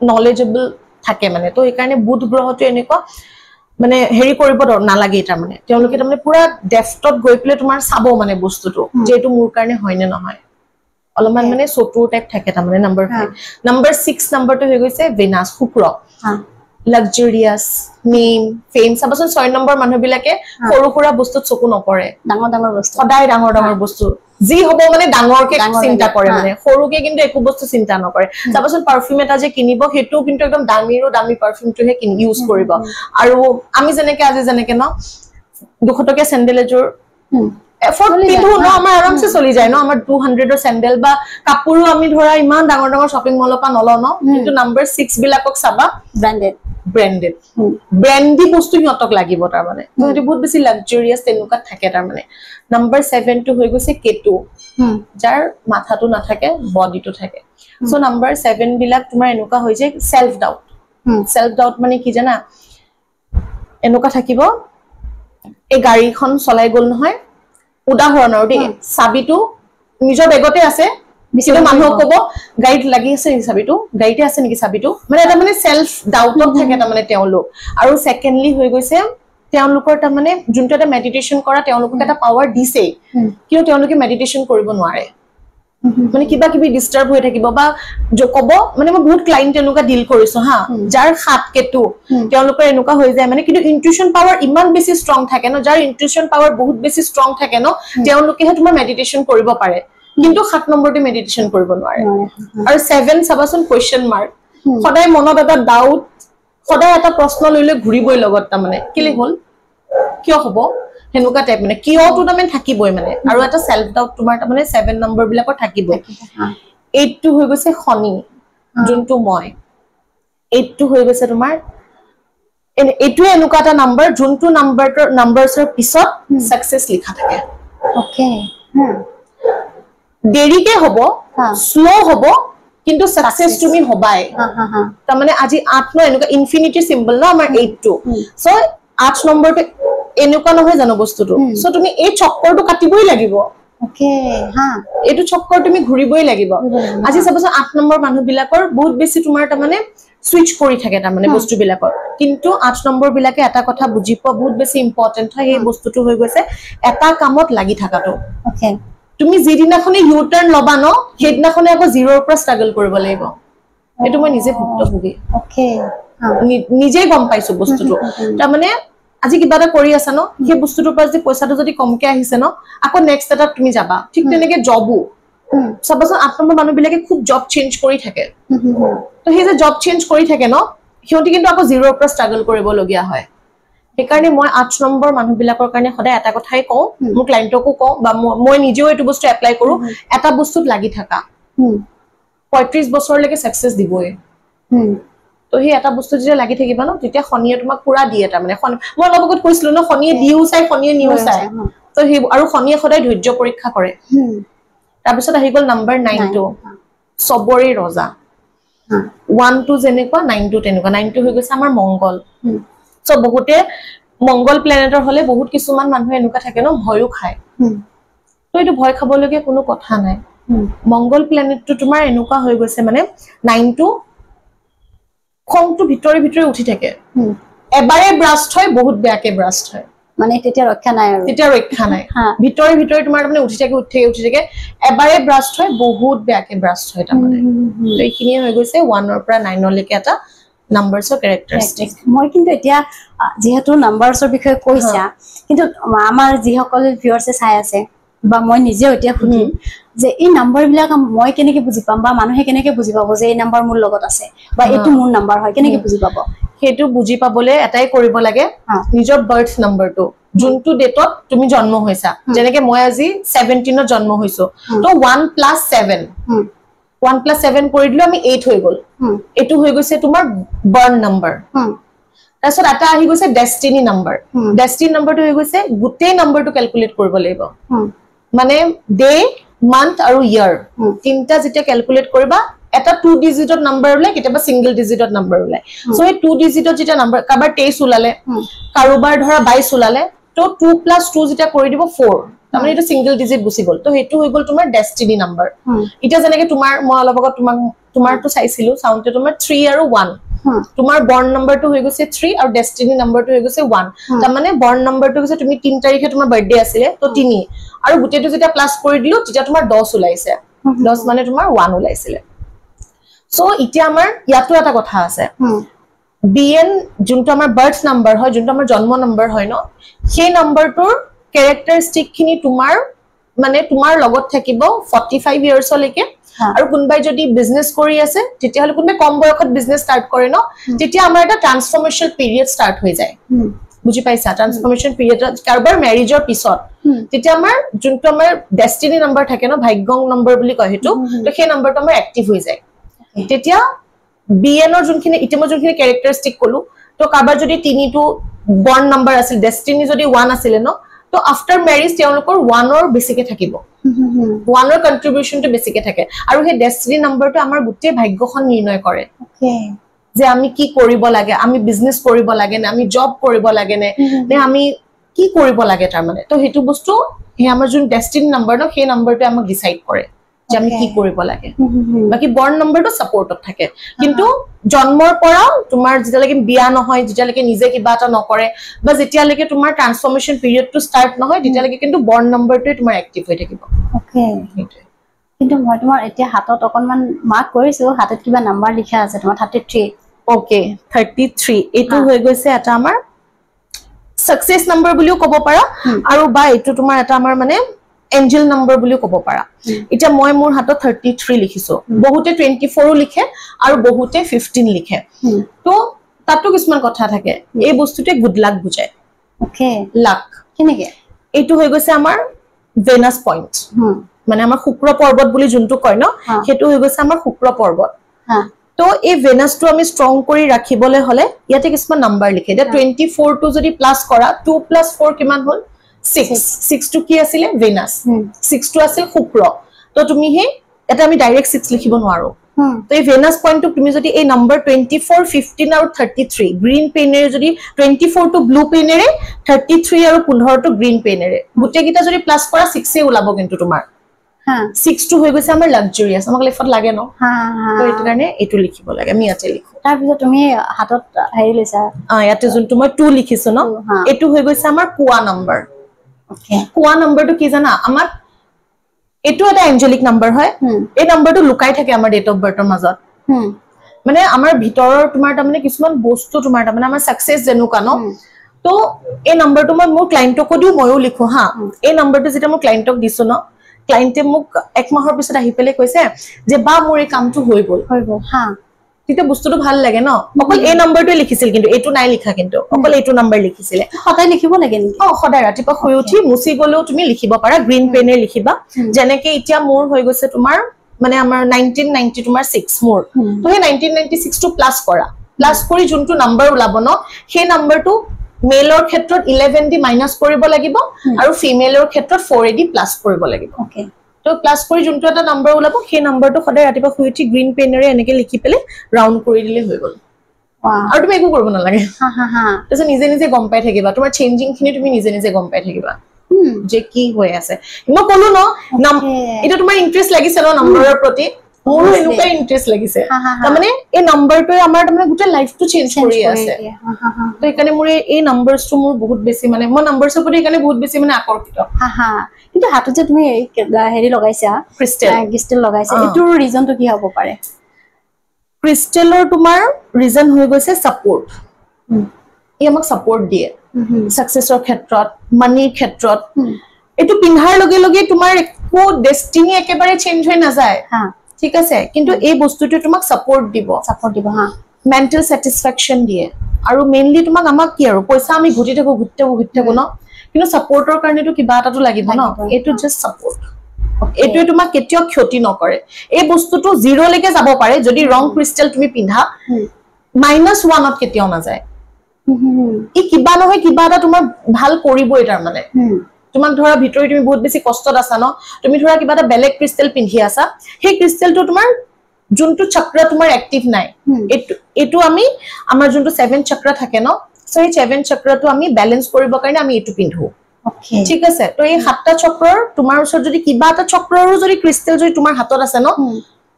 নলেজেবল থাকে মানে তো এই কাৰণে বুধ গ্ৰহটো এনেকুৱা মানে হেৰি কৰিব নালাগে তাৰ মানে তেওঁলোকে তাৰ মানে পুৰা ডেফটত গৈ পেলে তোমাৰ চাব মানে বস্তুটো যে এটো মোৰ কাৰণে হয় নে নহয় অলমান মানে চতুৰ টাইপ থাকে তাৰ মানে নাম্বাৰ 5 নাম্বাৰ 6 নাম্বাৰটো হৈ গৈছে ভেনাস শুক্ৰ লাক্সাৰিয়াস নেম ফেম সাবচোন 6 নম্বৰ মানুহবিলাকে সৰু সৰু বস্তুত চকু নপৰে ডাঙৰ বস্তু সদায় ডাঙৰ বস্তু যি হ'ব মানে ডাঙৰকে চিন্তা কৰে মানে সৰুকে কিন্তু একো বস্তু চিন্তা নকৰে সাবচোন পাৰফিউম এটা যে কিনিব হেতু কিন্তু একদম দামী পাৰফিউমটোহে ইউজ কৰিব আৰু আমি যেনেকে আজি যেনেকে ন 200 টকা স্যান্ডেল এজোৰ এফৰ্ট পিন্ধু ন আমাৰ আৰামসে চলি যায় ন আমাৰ 200 এৰ স্যান্ডেল বা কাপোৰো আমি ধৰা ইমান ডাঙৰ শপিং মলৰ পৰা নল ন কিন্তু নাম্বাৰ 6 বিলাকক চাবা ব্ৰ্যান্ডি বস্তু হিয়তক লাগিব তাৰ মানে তো এটো বহুত বেছি লাক্সাৰিয়াস তেনুকা থাকে তাৰ মানে নাম্বাৰ 7 টো হৈ গৈছে কেতু যাৰ মাথাটো নাথাকে বডিটো থাকে সো নাম্বাৰ 7 বিলাক তোমাৰ এনুকা হৈ যায় সেলফ ডাউট মানে কি জানা এনুকা থাকিব এই গাড়ীখন চলাই গল নহয় উদাহৰণৰ দেই চাবিটো নিজৰ বেগতে আছে বিচিটো মানুহক কব গাইড লাগি আছে নি চাবিটো গাইডে আছে নেকি চাবিটো মানে এটা মানে সেলফ ডাউটত থাকে তাৰ মানে তেওঁলোক আৰু সেকেন্ডলি হৈ গৈছে তেওঁলোকৰ তাৰ মানে যোনটো এটা মেডিটেশন কৰা তেওঁলোকক এটা পাৱাৰ দিছে কিয় তেওঁলোকে মেডিটেশন কৰিব নোৱাৰে মানে কিবা কিবি ডিস্টার্ব হৈ থাকিব বা কব মানে মই বহুত ক্লায়েন্ট এনেকা ডিল কৰিছো হা যাৰ হাত কেতু তেওঁলোকৰ এনেকা হৈ যায় মানে কিন্তু ইনটিউশন পাৱাৰ ইমান বেছি ষ্ট্ৰং থাকে ন যাৰ ইনটিউশন পাৱাৰ বহুত বেছি ষ্ট্ৰং থাকে ন তেওঁলোকেহে তোমাৰ মেডিটেশন কৰিব পাৰে কিন্তু 7 নম্বৰতে মেডিটেশন কৰিব নোৱাৰে আৰু 7 সাবাসন কোৱেশ্চন মাৰ্ক সদায় মনত এটা ডাউট সদায় এটা প্ৰশ্ন লইলে ঘুৰিবই লগত তা মানে কিলি হল কিয় হ'ব হেনুকা টাইপ মানে কিয়টো তামেন থাকিবই মানে আৰু এটা সেলফ ডাউট তোমাৰ তা মানে 7 নম্বৰ বিলাকৰ থাকিবই 8 টো হৈ গৈছে খনি যোনটো মই 8 টো হৈ গৈছে তোমাৰ এটো এনুকা এটা নাম্বাৰ যোনটো নাম্বাৰছৰ পিছত সাকসেস লিখা থাকে ওকে দেৰিকে হ'ব স্লো হ'ব কিন্তু সাকসেস তুমি হবাই তা মানে আজি 8 ন এনুকা ইনফিনিটি সিম্বল ন আমাৰ 8 টো সো 8 নম্বৰটো এনুকা নহয় জানো বস্তুটো সো তুমি এই চক্কৰটো কাটিবই লাগিব ওকে হা এটো চক্কৰ তুমি ঘুৰিবই লাগিব আজি সাবছ 8 নম্বৰ মানুহ বিলাকৰ বহুত বেছি তোমাৰ তা মানে সুইচ কৰি থাকে তা মানে বস্তু বিলাকৰ কিন্তু 8 নম্বৰ বিলাকে এটা কথা বুজি পোৱা বহুত বেছি ইম্পৰ্টেন্ট হয় এই বস্তুটো হৈ গৈছে এটা কামত লাগি থাকাটো ওকে তুমি যিদিনাখনে ইউ টাৰ্ন লবা ন সেইদিনাখনে আকৌ জিৰোৰ পৰা ষ্ট্ৰাগল কৰিব লাগিব এটো মই নিজে ভুক্তভোগী ওকে নিজে গম পাইছো বস্তুটো তা মানে আজি কিবা এটা কৰি আছা ন সেই বস্তুটোৰ পৰা যে পইচাটো যদি কমকে আহিছে ন আকৌ নেক্সট এটা তুমি যাবা ঠিক তেনেকে জবো সাবছ 8 নম্বৰ মানুহ বিলাকে খুব জব চেঞ্জ কৰি থাকে তো হে যে জব চেঞ্জ কৰি থাকে ন হিয়তি কিন্তু আকৌ জিৰোৰ পৰা ষ্ট্ৰাগল কৰিব লগিয়া হয় সেইকাৰণে মই 8 নম্বৰ মানুহ বিলাকৰ কাৰণে সদায় এটা কথাই কওঁ মোৰ ক্লায়েন্টকো কওঁ বা মই নিজেও এটো বস্তু এপ্লাই কৰো এটা বস্তুত লাগি থাকা 35 বছৰলৈকে সাকসেস দিবই তো হি এটা বস্তু যে লাগি থাকিবা ন তেতিয়া খনিয়ে তোমাক পুৰা দিয়ে তা মানে মই লগত কৈছিলো ন খনিয়ে দিউ চাই খনিয়ে নিউ চাই তো হি আৰু খনিয়ে সদায় ধৈৰ্য পৰীক্ষা কৰে তাৰ পিছত আহি গল নাম্বাৰ 9 টো সবৰে ৰজা 1 টো যেনেকুৱা 9 টো তেনেকুৱা 9 টো হৈ গৈছে আমাৰ মংগল সো বহুতে মংগল প্ল্যানেটৰ হলে বহুত কিছুমান মানুহ এনেকুৱা থাকে ন ভয়ও খায় তো এটো ভয় খাবলগীয়া কোনো কথা নাই মংগল প্ল্যানেটটো তোমাৰ এনেকুৱা হৈ গৈছে মানে 9 টো খংটো ভিতৰে উঠি থাকে এবাৰে ব্ৰাষ্ট হয় বহুত বেয়াকে ব্ৰাষ্ট হয় মানে তেতিয়া ৰক্ষা নাই আৰু ভিতৰে তোমাৰ মানে উঠি থাকে এবাৰে ব্ৰাষ্ট হয় বহুত বেয়াকে ব্ৰাষ্ট হয় তাৰ মানে তো এইখিনি হৈ গৈছে 1 ৰ পৰা 9 লৈকে এটা নাম্বাৰছৰ ক্যাৰেক্টাৰিষ্টিক মই কিন্তু এতিয়া যেহেতু নাম্বাৰছৰ বিষয়ে কৈছা কিন্তু আমাৰ যিসকল ভিউয়াৰ্সে চাই আছে বা মই নিজেও এতিয়া খুদিম যে এই নাম্বাৰ বিলাক মই কেনেকে বুজি পাম বা মানুহে কেনেকে বুজি পাব যে এই নাম্বাৰ মোৰ লগত আছে বা এটো মোৰ নাম্বাৰ হয় কেনেকে বুজি পাব হেতু বুজি পাবলে এটাই কৰিব লাগে নিজৰ বাৰ্থ নাম্বাৰটো যোনটো ডেটত তুমি জন্ম হৈছা যেনেকে মই আজি 17 ত জন্ম হৈছো তো 1 + 7 1 + 7 কৰি দিলো আমি 8 হৈ গল এটো হৈ গৈছে তোমাৰ বাৰ্ন নাম্বাৰ তাৰছত এটা আহি গৈছে ডেষ্টিনি নাম্বাৰ ডেষ্টিনি নাম্বাৰটো হৈ গৈছে গোটেই নাম্বাৰটো ক্যালকুলেট কৰিব লাগিব মানে ডে মান্থ আৰু ইয়াৰ তিনটা যেতিয়া ক্যালকুলেট কৰিবা এটা 2 ডিজিটৰ নাম্বাৰ ওলাই কিটাবা সিঙ্গেল ডিজিটৰ নাম্বাৰ ওলাই সো এই 2 ডিজিটৰ যেটা নাম্বাৰ কাবাৰ 23 ওলালে কাৰোবাৰ ধৰা 22 ওলালে তো 2 + 2 যেটা কৰি দিব 4 তাৰমানে এটা সিঙ্গেল ডিজিট গুছি গল তো হেতু হৈ গল তোমাৰ ডেষ্টিনি নাম্বাৰ এটা যেনেকে তোমাৰ মই অলপগত তোমাৰটো চাইছিলো সাউন্ডে তোমাৰ 3 আৰু 1 তোমাৰ বৰ্ন নাম্বাৰটো হৈ গৈছে 3 আৰু ডেষ্টিনি নাম্বাৰটো হৈ গৈছে 1 তাৰমানে বৰ্ন নাম্বাৰটো হৈছে তুমি 3 তাৰিখে তোমাৰ বাৰ্থডে আছিল তো 3 আৰু গুটেটো যেটা প্লাস কৰি দিলো তেতিয়া তোমাৰ 10 ওলাইছে 10 মানে তোমাৰ 1 ওলাইছিল সো ইতিয়া আমাৰ ইয়াতো এটা কথা আছে বিএন যোনটো আমাৰ বাৰ্থ নাম্বাৰ হয় যোনটো আমাৰ জন্ম নাম্বাৰ হয় ন সেই নাম্বাৰটোৰ ক্যাৰেক্টাৰিষ্টিক খিনি তোমাৰ মানে তোমাৰ লগত থাকিব 45 ইয়াৰ্স লৈকে আৰু কোনবাই যদি বিজনেস কৰি আছে তেতিয়া হলে কোনবাই কম বয়সত বিজনেস স্টাৰ্ট কৰে ন তেতিয়া আমাৰ এটা ট্ৰান্সফৰমেশন পিৰিয়ড স্টাৰ্ট হৈ যায় বুজি পাইছা ট্ৰান্সফৰমেশন পিৰিয়ড কাৰবাৰ ম্যাৰেজৰ পিছত তেতিয়া আমাৰ যোনটো আমাৰ ডেষ্টিনি নাম্বাৰ থাকে ন ভাগ্যং নাম্বাৰ বুলি কয় হেতু তো সেই নাম্বাৰটো আমাৰ এক্টিভ হৈ যায় তেতিয়া বিএনৰ যোনখিনি ইতিমধ্যে যোনখিনি ক্যাৰেক্টাৰিষ্টিক কলো তো কাৰবাৰ যদি 3 টো বৰ্ন নাম্বাৰ আছিল ডেষ্টিনি যদি 1 আছিল ন তো আফটাৰ ম্যাৰেজ তেওঁলোকৰ 1 অৰ বেছিকে থাকিব 1 অৰ কন্ট্ৰিবিউশনটো বেছিকে থাকে আৰু সেই ডেষ্টিনি নাম্বাৰটো আমাৰ গোটেই ভাগ্যখন নিৰ্ণয় কৰে যে আমি কি কৰিব লাগে আমি বিজনেস কৰিব লাগে না আমি জব কৰিব লাগে নে আমি কি কৰিব লাগে তাৰ মানে তো হেতু বস্তু হে আমাৰ যোন ডেষ্টিনি নাম্বাৰ ন সেই নাম্বাৰটো আমাক ডিসাইড কৰে যে আমি কি কৰিব লাগে বাকি বৰ্ন নাম্বাৰটো সাপোৰ্টত থাকে কিন্তু জন্মৰ পৰা তোমাৰ যেতিয়ালৈকে বিয়া নহয় যেতিয়ালৈকে নিজে কিবা এটা নকৰে বা যেতিয়ালৈকে তোমাৰ ট্ৰান্সফৰমেশন পিৰিয়ডটো স্টাৰ্ট নহয় তেতিয়ালৈকে কিন্তু বৰ্ন নাম্বাৰটোৱে তোমাৰ এক্টিভ হৈ থাকিব ওকে কিন্তু মই তোমাৰ এতিয়া হাতত অকনমান মাৰ্ক কৰিছো হাতত কিবা নাম্বাৰ লিখা আছে তোমাৰ 33 ওকে 33 এটো হৈ গৈছে এটা আমাৰ সাকসেস নাম্বাৰ বুলিও ক'ব পাৰা আৰু বা এটো তোমাৰ এটা আমাৰ মানে এঞ্জেল নাম্বাৰ বুলিও ক'ব পাৰা এটা মই মোৰ হাতত 33 লিখিছো বহুতে 24 লিখে আৰু বহুতে 15 লিখে তো তাতো কিছুমান কথা থাকে এই বস্তুতে গুড লাক বুজায় ওকে লাক কেনেকে এটো হৈ গৈছে আমাৰ ভেনাস পইণ্ট মানে আমাৰ শুক্ৰ পৰ্বত বুলি যোনটো কয় ন হেতু হৈ গৈছে আমাৰ শুক্ৰ পৰ্বত তো এই ভেনাসটো আমি ষ্ট্ৰং কৰি ৰাখিবলে হলে ইয়াতে কিছুমান নাম্বাৰ লিখে দে 24 টো যদি প্লাস কৰা 2 + 4 কিমান হল 6 টো কি আছিল ভেনাস 6 টো আছিল শুক্ৰ তো তুমি হে এটা আমি ডাইৰেক্ট 6 লিখিব নোৱাৰো তো এই ভেনাস পইণ্টটো তুমি যদি এই নাম্বাৰ 24 15 আৰু 33 গ্ৰীন পেনেৰে যদি 24 টো ব্লু পেনেৰে 33 আৰু 15 টো গ্ৰীন পেনেৰে গুটে কিটা যদি প্লাস কৰা 6 এ ওলাব কিন্তু তোমাৰ 6 টো হৈ গৈছে আমাৰ লাক্সাৰিয়াস আমাক লেফট লাগে ন তো এটো কাৰণে এটো লিখিব লাগে আমি ইয়াতে লিখো তাৰ পিছত তুমি হাতত হেৰি লৈছা ইয়াতে যোনটো মই 2 লিখিছো ন এটো হৈ গৈছে আমাৰ কুৱা নাম্বাৰ ওকে কুৱা নাম্বাৰটো কি জানা আমাৰ এটো এটা এঞ্জেলিক নাম্বাৰ হয় এই নাম্বাৰটো লুকাই থাকে আমাৰ ডেট অফ বাৰ্থৰ মাজত মানে আমাৰ ভিতৰৰ তোমাৰ তাৰ মানে কিছুমান বস্তু তোমাৰ তাৰ মানে আমাৰ সাকসেস জেনুকা ন তো এই নাম্বাৰটো মই মোৰ ক্লায়েন্টক দিও ময়ো লিখো হা এই নাম্বাৰটো যেটা মই ক্লায়েন্টক দিছো ন ক্লায়েন্টে মোক এক মাহৰ পিছত আহি পেলে কৈছে যে বা মোৰ এই কামটো হৈ গল হা তেতিয়া বস্তুটো ভাল লাগে ন অকল এই নাম্বাৰটো লিখিছিল কিন্তু এটো নাই লিখা কিন্তু অকল এটো নাম্বাৰ লিখিছিলে সদায় লিখিব লাগে নেকি সদায় ৰাতিপুৱা শুই উঠি মুছি গলেও তুমি লিখিব পাৰা গ্ৰীন পেনে লিখিবা যেনেকে এতিয়া মোৰ হৈ গৈছে তোমাৰ মানে আমাৰ 1990 তোমাৰ 6 মোৰ তো হে 1996 টো প্লাস কৰা প্লাস কৰি যোনটো নাম্বাৰ ওলাব ন সেই নাম্বাৰটো মেলৰ ক্ষেত্ৰত 11 দি মাইনাস কৰিব লাগিব আৰু ফিমেলৰ ক্ষেত্ৰত 4 দি প্লাস কৰিব লাগিব ওকে তো প্লাস কৰি যোনটো এটা নাম্বাৰ ওলাব সেই নাম্বাৰটো সদায় ৰাতিপুৱা শুই উঠি গ্ৰীন পেনেৰে এনেকে লিখি পেলে ৰাউন্ড কৰি দিলে হৈ গল আৰু তুমি একো কৰিব নালাগে তাৰপিছত নিজে নিজে গম পাই থাকিবা তোমাৰ চেঞ্জিং খিনি তুমি নিজে নিজে গম পাই থাকিবা যে কি হৈ আছে মই কলো ন এটা তোমাৰ ইন্টাৰেষ্ট লাগিছে ন নম্বৰৰ প্ৰতি মোৰো এনেকুৱা ইন্টাৰেষ্ট লাগিছে তাৰ মানে এই নম্বৰটোৱে আমাৰ তাৰ মানে গোটে লাইফটো চেঞ্জ কৰি আছে তো একানে মোৰ এই নম্বৰছটো মোৰ বহুত বেছি মানে মই নম্বৰছৰ প্ৰতি একানে বহুত বেছি মানে আকৰ্ষিত কিন্তু হাতত যে তুমি হেৰি লগাইছা ক্ৰিষ্টেল লগাইছা এটোৰ ৰিজনটো কি হ'ব পাৰে ক্ৰিষ্টেলৰ তোমাৰ ৰিজন হৈ গৈছে সাপোৰ্ট ই আমাক সাপোৰ্ট দিয়ে সাকসেসৰ ক্ষেত্ৰত মানিৰ ক্ষেত্ৰত এটো পিন্ধাৰ লগে লগে তোমাৰ একো ডেষ্টিনি একেবাৰে চেঞ্জ হৈ নাযায় ঠিক আছে কিন্তু এই বস্তুটো তোমাক সাপোৰ্ট দিব হা মেন্টাল স্যাটিসফ্যাকশন দিয়ে আৰু মেইনলি তোমাক আমাক কি আৰু পইচা আমি ঘুটি থাকো ন কিন্তু সাপোৰ্টৰ কাৰণেটো কিবা এটাটো লাগিব ন এটো জাস্ট সাপোৰ্ট এটোৱে তোমাক কেতিয়াও ক্ষতি নকৰে এই বস্তুটো 0 লৈকে যাব পাৰে যদি ৰং ক্ৰিষ্টেল তুমি পিন্ধা -1 ত কেতিয়াও না যায় ই কিবা নহয় কিবা এটা তোমাৰ ভাল কৰিবই তাৰ মানে তোমাক ধৰা ভিতৰি তুমি বহুত বেছি কষ্টত আছা ন তুমি ধৰা কিবা এটা বেলেগ ক্ৰিষ্টেল পিন্ধি আছা সেই ক্ৰিষ্টেলটো তোমাৰ যোনটো চক্ৰ তোমাৰ এক্টিভ নাই এটো আমি আমাৰ যোনটো 7 চক্ৰ থাকে ন সো এই 7 চক্ৰটো আমি ব্যালেন্স কৰিব কাৰণে আমি এটো পিন্ধো ঠিক আছে তো এই 7টা চক্ৰৰ তোমাৰ ওচৰত যদি কিবা এটা চক্ৰৰো যদি ক্ৰিষ্টেল যদি তোমাৰ হাতত আছে ন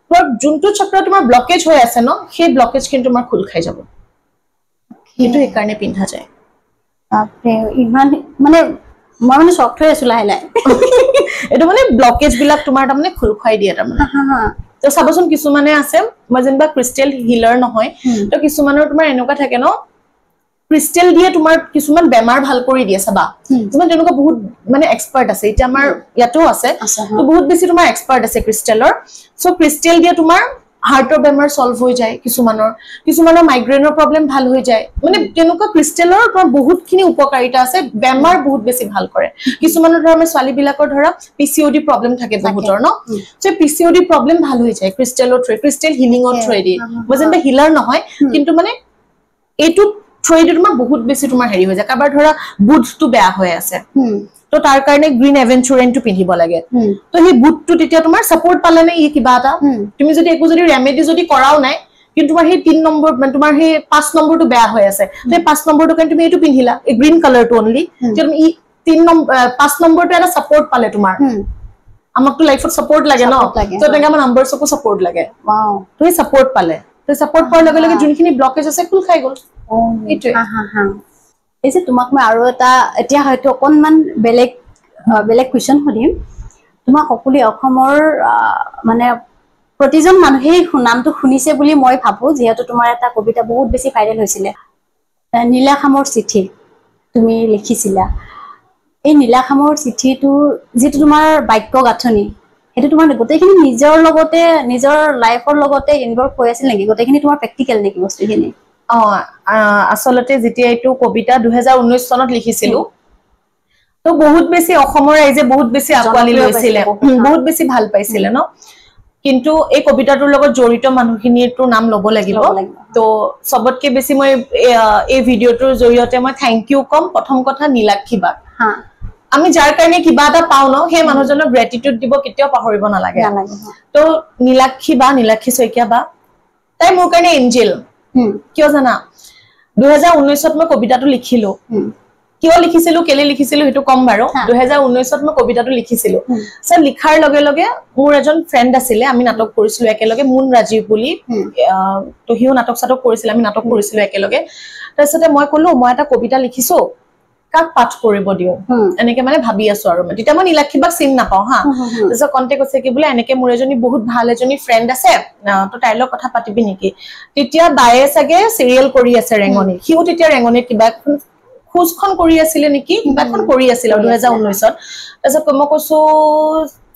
তোমাৰ যোনটো চক্ৰ তোমাৰ ব্লকেজ হৈ আছে ন সেই ব্লকেজ কিন্তু তোমাৰ খুল খাই যাব এটো এই কাৰণে পিন্ধা যায় আপে ইমান মানে মই মানে শক হৈ আছো লাহে লাহে এটো মানে ব্লকেজ বিলাক তোমাৰ তাৰ মানে খুল খাই দিয়ে তাৰ মানে তো সাবচোন কিছু মানে আছে মই যেনবা ক্ৰিষ্টেল হিলাৰ নহয় তো কিছু মানৰ তোমাৰ এনেকুৱা থাকে ন ক্ৰিষ্টেল দিয়ে তোমাৰ কিছুমান বেমাৰ ভাল কৰি দিয়ে সাবা তুমি তেনেকুৱা বহুত মানে এক্সপাৰ্ট আছে এটা আমাৰ ইয়াতো আছে তো বহুত বেছি তোমাৰ এক্সপাৰ্ট আছে ক্ৰিষ্টেলৰ সো ক্ৰিষ্টেল দিয়ে তোমাৰ হাৰ্টৰ বেমাৰ সলভ হৈ যায় কিছুমানৰ মাইগ্ৰেনৰ প্ৰবলেম ভাল হৈ যায় মানে তেনেকুৱা ক্ৰিষ্টেলৰ তোমাৰ বহুতখিনি উপকাৰিতা আছে বেমাৰ বহুত বেছি ভাল কৰে কিছুমানৰ ধৰা আমি ছোৱালী বিলাকৰ ধৰা পিসিওডি প্ৰবলেম থাকে বহুতৰ ন সো পিসিওডি প্ৰবলেম ভাল হৈ যায় ক্ৰিষ্টেলৰ থ্ৰু ক্ৰিষ্টেল হিলিংৰ থ্ৰু দি মজেনবা হিলাৰ নহয় কিন্তু মানে এটো থ্ৰুইটো তোমাৰ বহুত বেছি তোমাৰ হেৰি হৈ যায় কাবাৰ ধৰা বুধটো বেয়া হৈ আছে তো তাৰ কাৰণে গ্ৰীন এভেঞ্চুৰেন্টটো পিন্ধিব লাগে তো সেই বুধটো তেতিয়া তোমাৰ সাপোৰ্ট পালে নে ই কিবা এটা তুমি যদি একো যদি ৰেমেডি যদি কৰাও নাই কিন্তু তোমাৰ সেই 3 নম্বৰ মানে তোমাৰ সেই 5 নম্বৰটো বেয়া হৈ আছে তে 5 নম্বৰটো কাৰণে তুমি এটো পিন্ধিলা এই গ্ৰীন কালাৰটো অনলি তুমি ই 3 নম্বৰ 5 নম্বৰটো এটা সাপোৰ্ট পালে তোমাৰ আমাকটো লাইফত সাপোৰ্ট লাগে ন তো তেনেকা আমাৰ নাম্বাৰছকো সাপোৰ্ট লাগে ওয়াও তুমি সাপোৰ্ট পালে তো সাপোৰ্ট পোৱাৰ লগে লগে যোনখিনি ব্লকেজ আছে খুল খাই গল এটো এই যে তোমাক মই আৰু এটা এতিয়া হয়তো অকনমান বেলেগ কোৱেশ্চন সুধিম তোমাক সকলো অসমৰ মানে প্ৰতিজন মানুহে নামটো শুনিছে বুলি মই ভাবো যেহেতু তোমাৰ এটা কবিতা বহুত বেছি ভাইৰেল হৈছিল নীলাখামৰ চিঠি তুমি লিখিছিলা এই নীলাখামৰ চিঠিটো যেটো তোমাৰ বাক্য গাঁথনি এটো তোমাৰ গোটেইখিনি নিজৰ লগতে নিজৰ লাইফৰ লগতে ইনভলভ হৈ আছিল নেকি গোটেইখিনি তোমাৰ প্ৰ্যাকটিক্যাল নেকি বস্তুখিনি আসলতে যেতিয়া এটো কবিতা 2019 চনত লিখিছিলো তো বহুত বেছি অসমৰ ৰাইজে বহুত বেছি আকোৱালি লৈছিল বহুত বেছি ভাল পাইছিল ন কিন্তু এই কবিতাটোৰ লগত জড়িত মানুহখিনিৰটো নাম লব লাগিব তো সবতকে বেছি মই এই ভিডিওটোৰ জৰিয়তে মই থ্যাংক ইউ কম প্ৰথম কথা নীলাক্ষী বাক আমি যাৰ কাৰণে কিবা এটা পাও ন সেই মানুহজনৰ গ্ৰেটিটিউড দিব কেতিয়াও পাহৰিব নালাগে তো নীলাক্ষী শইকীয়া বা তাই মোৰ কাৰণে এঞ্জেল কিয় জানা 2019 ত মই কবিতাটো লিখিলো কিয় লিখিছিলো কেলে লিখিছিলো হেতু কম বাৰু 2019 ত মই কবিতাটো লিখিছিলো সে লিখাৰ লগে লগে মোৰ এজন ফ্ৰেন্ড আছিলে আমি নাটক কৰিছিলো একেলগে মুন ৰাজীৱ বুলি তো হিও নাটক সাটক কৰিছিল আমি নাটক কৰিছিলো একেলগে তাৰছতে মই কলো মই এটা কবিতা লিখিছো কাক পাঠ কৰিব দিও এনেকে মানে ভাবি আছো আৰু তেতিয়া মই নীলাক্ষী বাক চিন নাপাও হা তাৰছ কন্টেক্ট আছে কি বুলে এনেকে মোৰ এজনী বহুত ভাল এজনী ফ্ৰেন্ড আছে তো তাইৰ লগত কথা পাতিবি নেকি তেতিয়া বায়ে সাগে সিৰিয়েল কৰি আছে ৰেঙনি হিও তেতিয়া ৰেঙনিত কিবা খুজখন কৰি আছিল নেকি কিবাখন কৰি আছিল 2019 ত তাৰছত মই কৈছো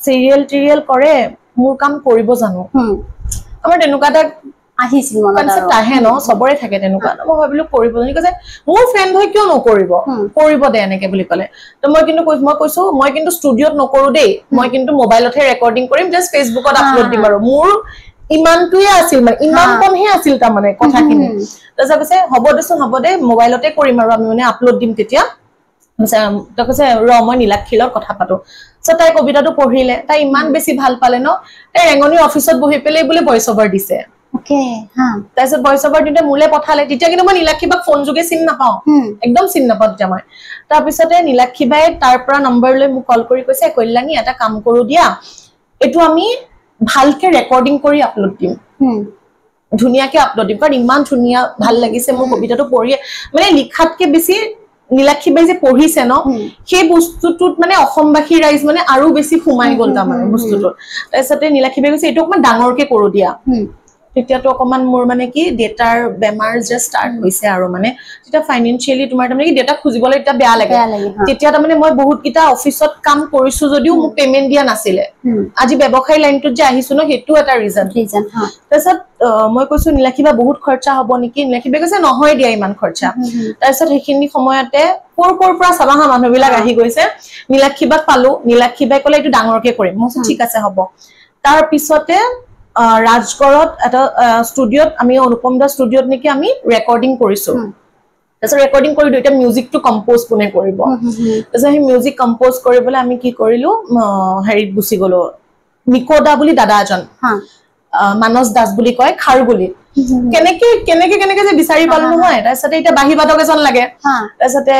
সিৰিয়েল কৰে মোৰ কাম কৰিব জানো আমাৰ তেনেকুৱা এটা আহিছিল মনত কনসেপ্ট আহে ন সবৰে থাকে তেনেকুৱা মই ভাবিলো কৰিব জানি কৈছে মোৰ ফ্ৰেন্ড হৈ কিয় নকৰিব কৰিব দে এনেকে বুলি কলে তো মই কৈছো মই কিন্তু ষ্টুডিওত নকৰো দেই মই কিন্তু মোবাইলতহে ৰেকৰ্ডিং কৰিম জাস্ট ফেসবুকত আপলোড দিম আৰু মোৰ ইমানটোৱে আছিল মানে ইমান কমহে আছিল তাৰ মানে কথাখিনি তাৰছত কৈছে হ'ব দে মোবাইলতে কৰিম আৰু আমি মানে আপলোড দিম তেতিয়া তো কৈছে মই নীলাক্ষীৰ লগত কথা পাতো সো তাই কবিতাটো পঢ়িলে তাই ইমান বেছি ভাল পালে ন তাই ৰেঙনি অফিসত বহি পেলে বুলি ভয়েস ওভাৰ দিছে ওকে হা তাৰছত ভয়েস ওভাৰ দিতে মুলে পঠালে তেতিয়া কিন্তু মই নীলাক্ষী বাক ফোন যোগে চিন নাপাও একদম চিন নাপাও তেতিয়া মই তাৰ পিছতে নীলাক্ষী বাই তাৰ পৰা নম্বৰ লৈ মোক কল কৰি কৈছে কল্যাণী এটা কাম কৰো দিয়া এটো আমি ভালকে ৰেকৰ্ডিং কৰি আপলোড দিম ধুনিয়াকে আপলোড দিম কাৰণ ইমান ধুনিয়া ভাল লাগিছে মোৰ কবিতাটো পঢ়ি মানে লিখাতকে বেছি নীলাক্ষী বাই যে পঢ়িছে ন সেই বস্তুটোত মানে অসমবাসী ৰাইজ মানে আৰু বেছি ফুমাই গল তাৰ মানে বস্তুটো তাৰছতে নীলাক্ষী বাই কৈছে এটো অকমান ডাঙৰকে কৰো দিয়া তেতিয়াতো অকমান মোৰ মানে কি ডেটাৰ বেমাৰ যে ষ্টাৰ্ট হৈছে আৰু মানে তেতিয়া ফাইনেন্সিয়েলি তোমাৰ তাৰমানে কি ডেটা খুজিবলৈ এতিয়া বেয়া লাগে তেতিয়া তাৰমানে মই বহুত কিটা অফিচত কাম কৰিছো যদিও মোক পেমেন্ট দিয়া নাছিলে আজি ব্যৱসায় লাইনটোত যে আহিছো ন সেইটো এটা ৰিজন তাৰপিছত মই কৈছো নীলাক্ষীবা বহুত খৰচা হ'ব নেকি নীলাক্ষীবাই কৈছে নহয় দিয়া ইমান খৰচা তাৰপিছত সেইখিনি সময়তে কৰ পৰা চাবা হা মানুহবিলাক আহি গৈছে নীলাক্ষীবাক পালো নীলাক্ষীবাই ক'লে এইটো ডাঙৰকে কৰিম মই কৈছো ঠিক আছে হ'ব তাৰ পিছতে ৰাজগড়ত এটা ষ্টুডিঅ'ত আমি অনুপম দা ষ্টুডিঅ'ত নেকি আমি ৰেকৰ্ডিং কৰিছো তাৰপিছত ৰেকৰ্ডিং কৰি দুইটা মিউজিকটো কম্প'জ কোনে কৰিব তাৰপিছত সেই মিউজিক কম্প'জ কৰিবলৈ আমি কি কৰিলো হেৰিত গুচি গলো নিকোদা বুলি দাদা এজন মানস দাস বুলি কয় খাৰগুলি কেনেকে যে বিচাৰি পালো নহয় তাৰপিছতে এতিয়া বাঁহী বাদক এজন লাগে তাৰপিছতে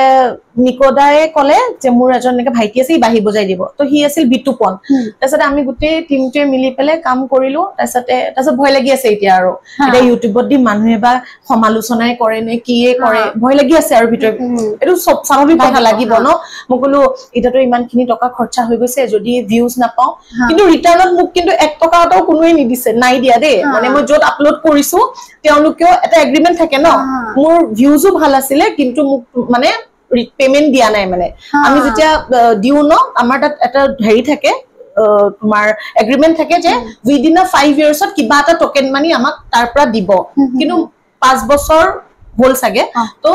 নিকোদাই ক'লে যে মোৰ এজন এনেকে ভাইটি আছে ই বাঁহী বজাই দিব তো সি আছিল বিতুপন তাৰপিছতে আমি গোটেই টিমটোৱে মিলি পেলাই কাম কৰিলো তাৰপিছত ভয় লাগি আছে এতিয়া আৰু এতিয়া ইউটিউবত দি মানুহে বা সমালোচনাই কৰে নে কিয়ে কৰে ভয় লাগি আছে আৰু ভিতৰত এইটো সব স্বাভাৱিক কথা লাগিব ন মই ক'লো এতিয়াতো ইমানখিনি টকা খৰচা হৈ গৈছে যদি ভিউজ নাপাও কিন্তু ৰিটাৰ্ণত মোক কিন্তু 1 টকা এটাও কোনোৱে নিদিছে নাই দিয়া দেই মানে মই য'ত আপলোড কৰিছো তেওঁলোকেও এটা এগ্ৰিমেন্ট থাকে ন মোৰ ভিউজো ভাল আছিলে কিন্তু মোক মানে পেমেন্ট দিয়া নাই মানে আমি যেতিয়া দিউ ন আমাৰ তাত এটা হেৰি থাকে তোমাৰ এগ্ৰিমেন্ট থাকে যে উইদিন 5 ইয়াৰ্সত কিবা এটা টোকেন মানি আমাক তাৰ পৰা দিব কিন্তু 5 বছৰ হ'ল সাগে তো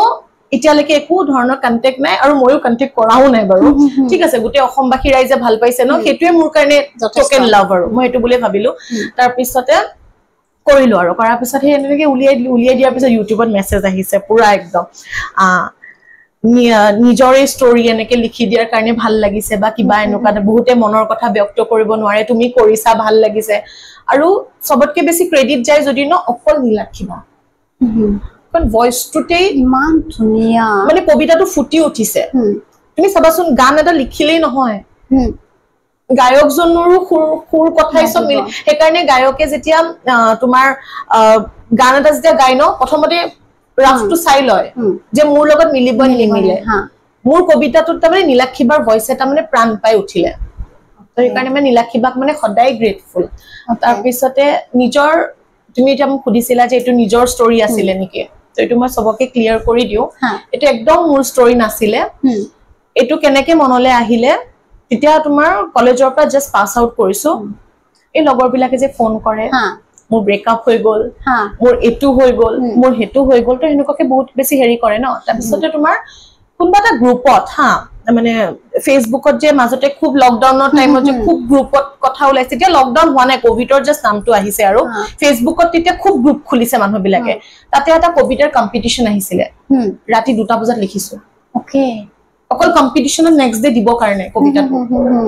এতিয়ালৈকে একো ধৰণৰ কন্টেক্ট নাই আৰু ময়ো কন্টেক্ট কৰাও নাই বাৰু ঠিক আছে গোটেই অসমবাসী ৰাইজে ভাল পাইছে ন সেইটোৱে মোৰ কাৰণে টোকেন লাভ আৰু মই এটো বুলি ভাবিলো তাৰ পিছতে কৰিলো আৰু কৰাৰ পিছত হে এনেকে উলিয়াই দিয়াৰ পিছত ইউটিউবত মেছেজ আহিছে পুৰা একদম নিজৰে ষ্টৰী এনেকে লিখি দিয়াৰ কাৰণে ভাল লাগিছে বা কিবা এনেকুৱা বহুতে মনৰ কথা ব্যক্ত কৰিব নোৱাৰে তুমি কৰিছা ভাল লাগিছে আৰু সবতকে বেছি ক্ৰেডিট যায় যদি ন অকল নীলাক্ষীবা কাৰণ ভয়েসটোতে ইমান ধুনিয়া মানে কবিতাটো ফুটি উঠিছে তুমি চাবাচোন গান এটা লিখিলেই নহয় গায়কজনৰো সুৰ কথাই সব মিলি সেইকাৰণে গায়কে যেতিয়া তোমাৰ গান এটা যেতিয়া গায় ন প্ৰথমতে ৰাফটো চাই লয় যে মোৰ লগত মিলিব নিমিলে মোৰ কবিতাটোত তাৰমানে নীলাক্ষীবাৰ ভয়েস এটা মানে প্ৰাণ পাই উঠিলে তো সেইকাৰণে মই নীলাক্ষীবাক মানে সদায় গ্ৰেটফুল তাৰ পিছতে নিজৰ তুমি এতিয়া মোক সুধিছিলা যে এইটো নিজৰ ষ্টৰী আছিলে নেকি তো এইটো মই সবকে ক্লিয়াৰ কৰি দিও এইটো একদম মোৰ ষ্টৰী নাছিলে এইটো কেনেকে মনলে আহিলে তেতিয়া তোমাৰ কলেজৰ পৰা জাস্ট পাস আউট কৰিছো এই লগৰবিলাকে যে ফোন কৰে মোৰ ব্ৰেকআপ হৈ গল মোৰ এটু হৈ গল মোৰ হেতু হৈ গল তো হেনুককে বহুত বেছি হেৰি কৰে ন তাৰপিছতে তোমাৰ কোনবা এটা গ্ৰুপত মানে ফেসবুকত যে মাজতে খুব লকডাউনৰ টাইমত যে খুব গ্ৰুপত কথা ওলাইছে তেতিয়া লকডাউন হোৱা নাই কোভিডৰ জাস্ট নামটো আহিছে আৰু ফেসবুকত তেতিয়া খুব গ্ৰুপ খুলিছে মানুহবিলাকে তাতে এটা কবিতাৰ কম্পিটিশন আহিছিলে ৰাতি 2টা বজাত লিখিছো ওকে অকল কম্পিটিশনত নেক্সট ডে দিব কাৰণে কবিতাটো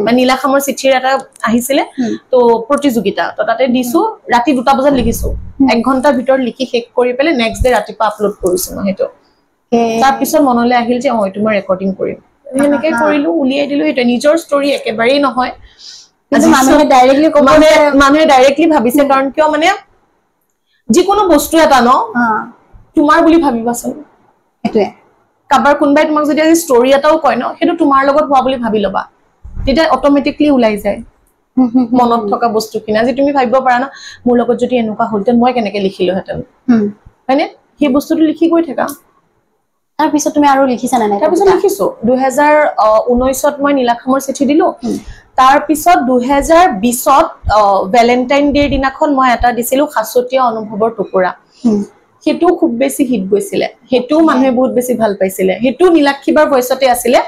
মানে নীলাখামৰ চিঠিৰ এটা আহিছিলে তো প্ৰতিযোগিতা তো তাতে দিছো ৰাতি 2টা বজাত লিখিছো 1 ঘণ্টাৰ ভিতৰত লিখি শেষ কৰি পেলে নেক্সট ডে ৰাতিপুৱা আপলোড কৰিছো মই হেটো তাৰ পিছত মনলে আহিল যে মই তোমাৰ ৰেকৰ্ডিং কৰিম এনেকে কৰিলো উলিয়াই দিলো এটা নিজৰ ষ্টৰী একেবাৰেই নহয় কিন্তু মানুহে ডাইৰেক্টলি ভাবিছে কাৰণ কিয় মানে যিকোনো বস্তু এটা ন তোমাৰ বুলি ভাবিবাচোন এটোৱে কাবাৰ কোনবাই তোমাক যদি আজি ষ্টৰী এটাও কয় ন হেতু তোমাৰ লগত হোৱা বুলি ভাবি লবা তেতিয়া অটোমেটিকলি ওলাই যায় মনত থকা বস্তু কিনা যে তুমি ভাবিব পাৰা না মোৰ লগত যদি এনেকুৱা হলতেন মই কেনেকে লিখিলো হেতেন হয়নে সেই বস্তুটো লিখি গৈ থাকা তাৰ পিছত তুমি আৰু লিখিছা না নাই তাৰ পিছত লিখিছো 2019ত মই নীলাখামৰ চিঠি দিলো তাৰ পিছত 2020ত ভ্যালেন্টাইন ডেৰ দিনাখন মই এটা দিছিলো খাসতীয়া অনুভৱৰ টুকুৰা হেতু খুব বেছি হিট গৈছিলে হেতু মানুহে বহুত বেছি ভাল পাইছিলে হেতু নীলাক্ষীবাৰ ভয়েসতে আছিলে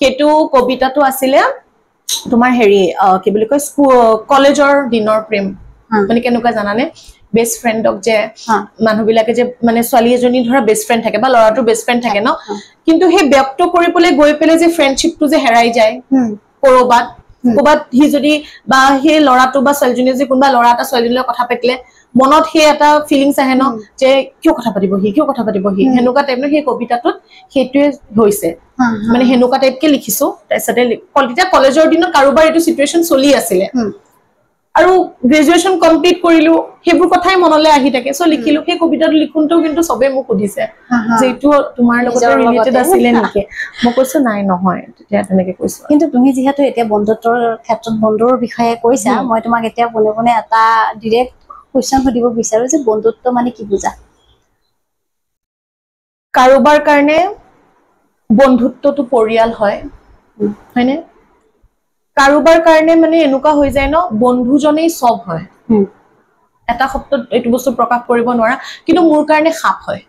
হেতু কবিতাটো আছিলে তোমাৰ হেৰি কি বুলি কয় কলেজৰ দিনৰ প্ৰেম মানে কেনেকুৱা জানানে বেস্ট ফ্ৰেণ্ডক যে মানুহবিলাকে যে মানে ছোৱালী এজনী ধৰা বেস্ট ফ্ৰেণ্ড থাকে বা লৰাটো বেস্ট ফ্ৰেণ্ড থাকে ন কিন্তু হে ব্যক্ত কৰি পলে গৈ পেলে যে ফ্ৰেণ্ডশিপটো যে হেৰাই যায় কৰবাত হি যদি বা হে লৰাটো বা ছোৱালীজনী যে কোনবা লৰা এটা ছোৱালীজনীৰ কথা পাতিলে মনত হে এটা ফিলিংস আহে ন যে কিয় কথা পাতিব হি হেনুকা টাইপ ন হে কবিতাটোত হেতুৱে হৈছে মানে হেনুকা টাইপকে লিখিছো তাৰছতে কলেজৰ দিনত কাৰোবাৰ এটো সিচুৱেশন চলি আছিলে আৰু গ্ৰেজুৱেচন কমপ্লিট কৰিলো হেবুৰ কথাই মনলে আহি থাকে সো লিখিলো হে কবিতাটো লিখুনটো কিন্তু সবে মোক সুধিছে যে এটো তোমাৰ লগত ৰিলেটেড আছিলে নেকি মই কৈছো নাই নহয় তেতিয়া তেনেকে কৈছো কিন্তু তুমি যেহেতু এতিয়া বন্ধুত্বৰ ক্ষেত্ৰত বন্ধুৰ বিষয়ে কৈছা মই তোমাক এতিয়া বনে এটা ডাইৰেক্ট কোৱেশ্চন সুধিব বিচাৰো যে বন্ধুত্ব মানে কি বুজা কাৰোবাৰ কাৰণে বন্ধুত্বটো পৰিয়াল হয় হয়নে কাৰোবাৰ কাৰণে মানে এনেকুৱা হৈ যায় ন বন্ধুজনেই সব হয় এটা শব্দত এইটো বস্তু প্ৰকাশ কৰিব নোৱাৰা কিন্তু মোৰ কাৰণে খাপ হয়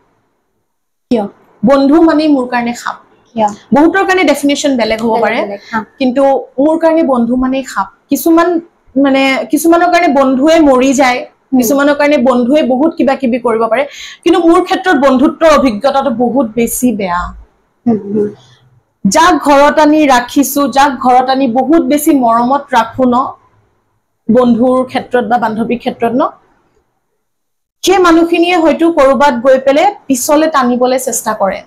কিয় বন্ধু মানে মোৰ কাৰণে খাপ কিয় বহুতৰ কাৰণে ডেফিনিশ্যন বেলেগ হ'ব পাৰে কিন্তু মোৰ কাৰণে বন্ধু মানে খাপ কিছুমান মানে কিছুমানৰ কাৰণে বন্ধুৱে মৰি যায় কিছুমানৰ কাৰণে বন্ধুৱে বহুত কিবা কিবি কৰিব পাৰে কিন্তু মোৰ ক্ষেত্ৰত বন্ধুত্বৰ অভিজ্ঞতাটো বহুত বেছি বেয়া যাক ঘৰত আনি ৰাখিছো যাক ঘৰত আনি বহুত বেছি মৰমত ৰাখো ন বন্ধুৰ ক্ষেত্ৰত বা বান্ধৱীৰ ক্ষেত্ৰত ন সেই মানুহখিনিয়ে হয়তো কৰবাত গৈ পেলে পিছলে টানিবলৈ চেষ্টা কৰে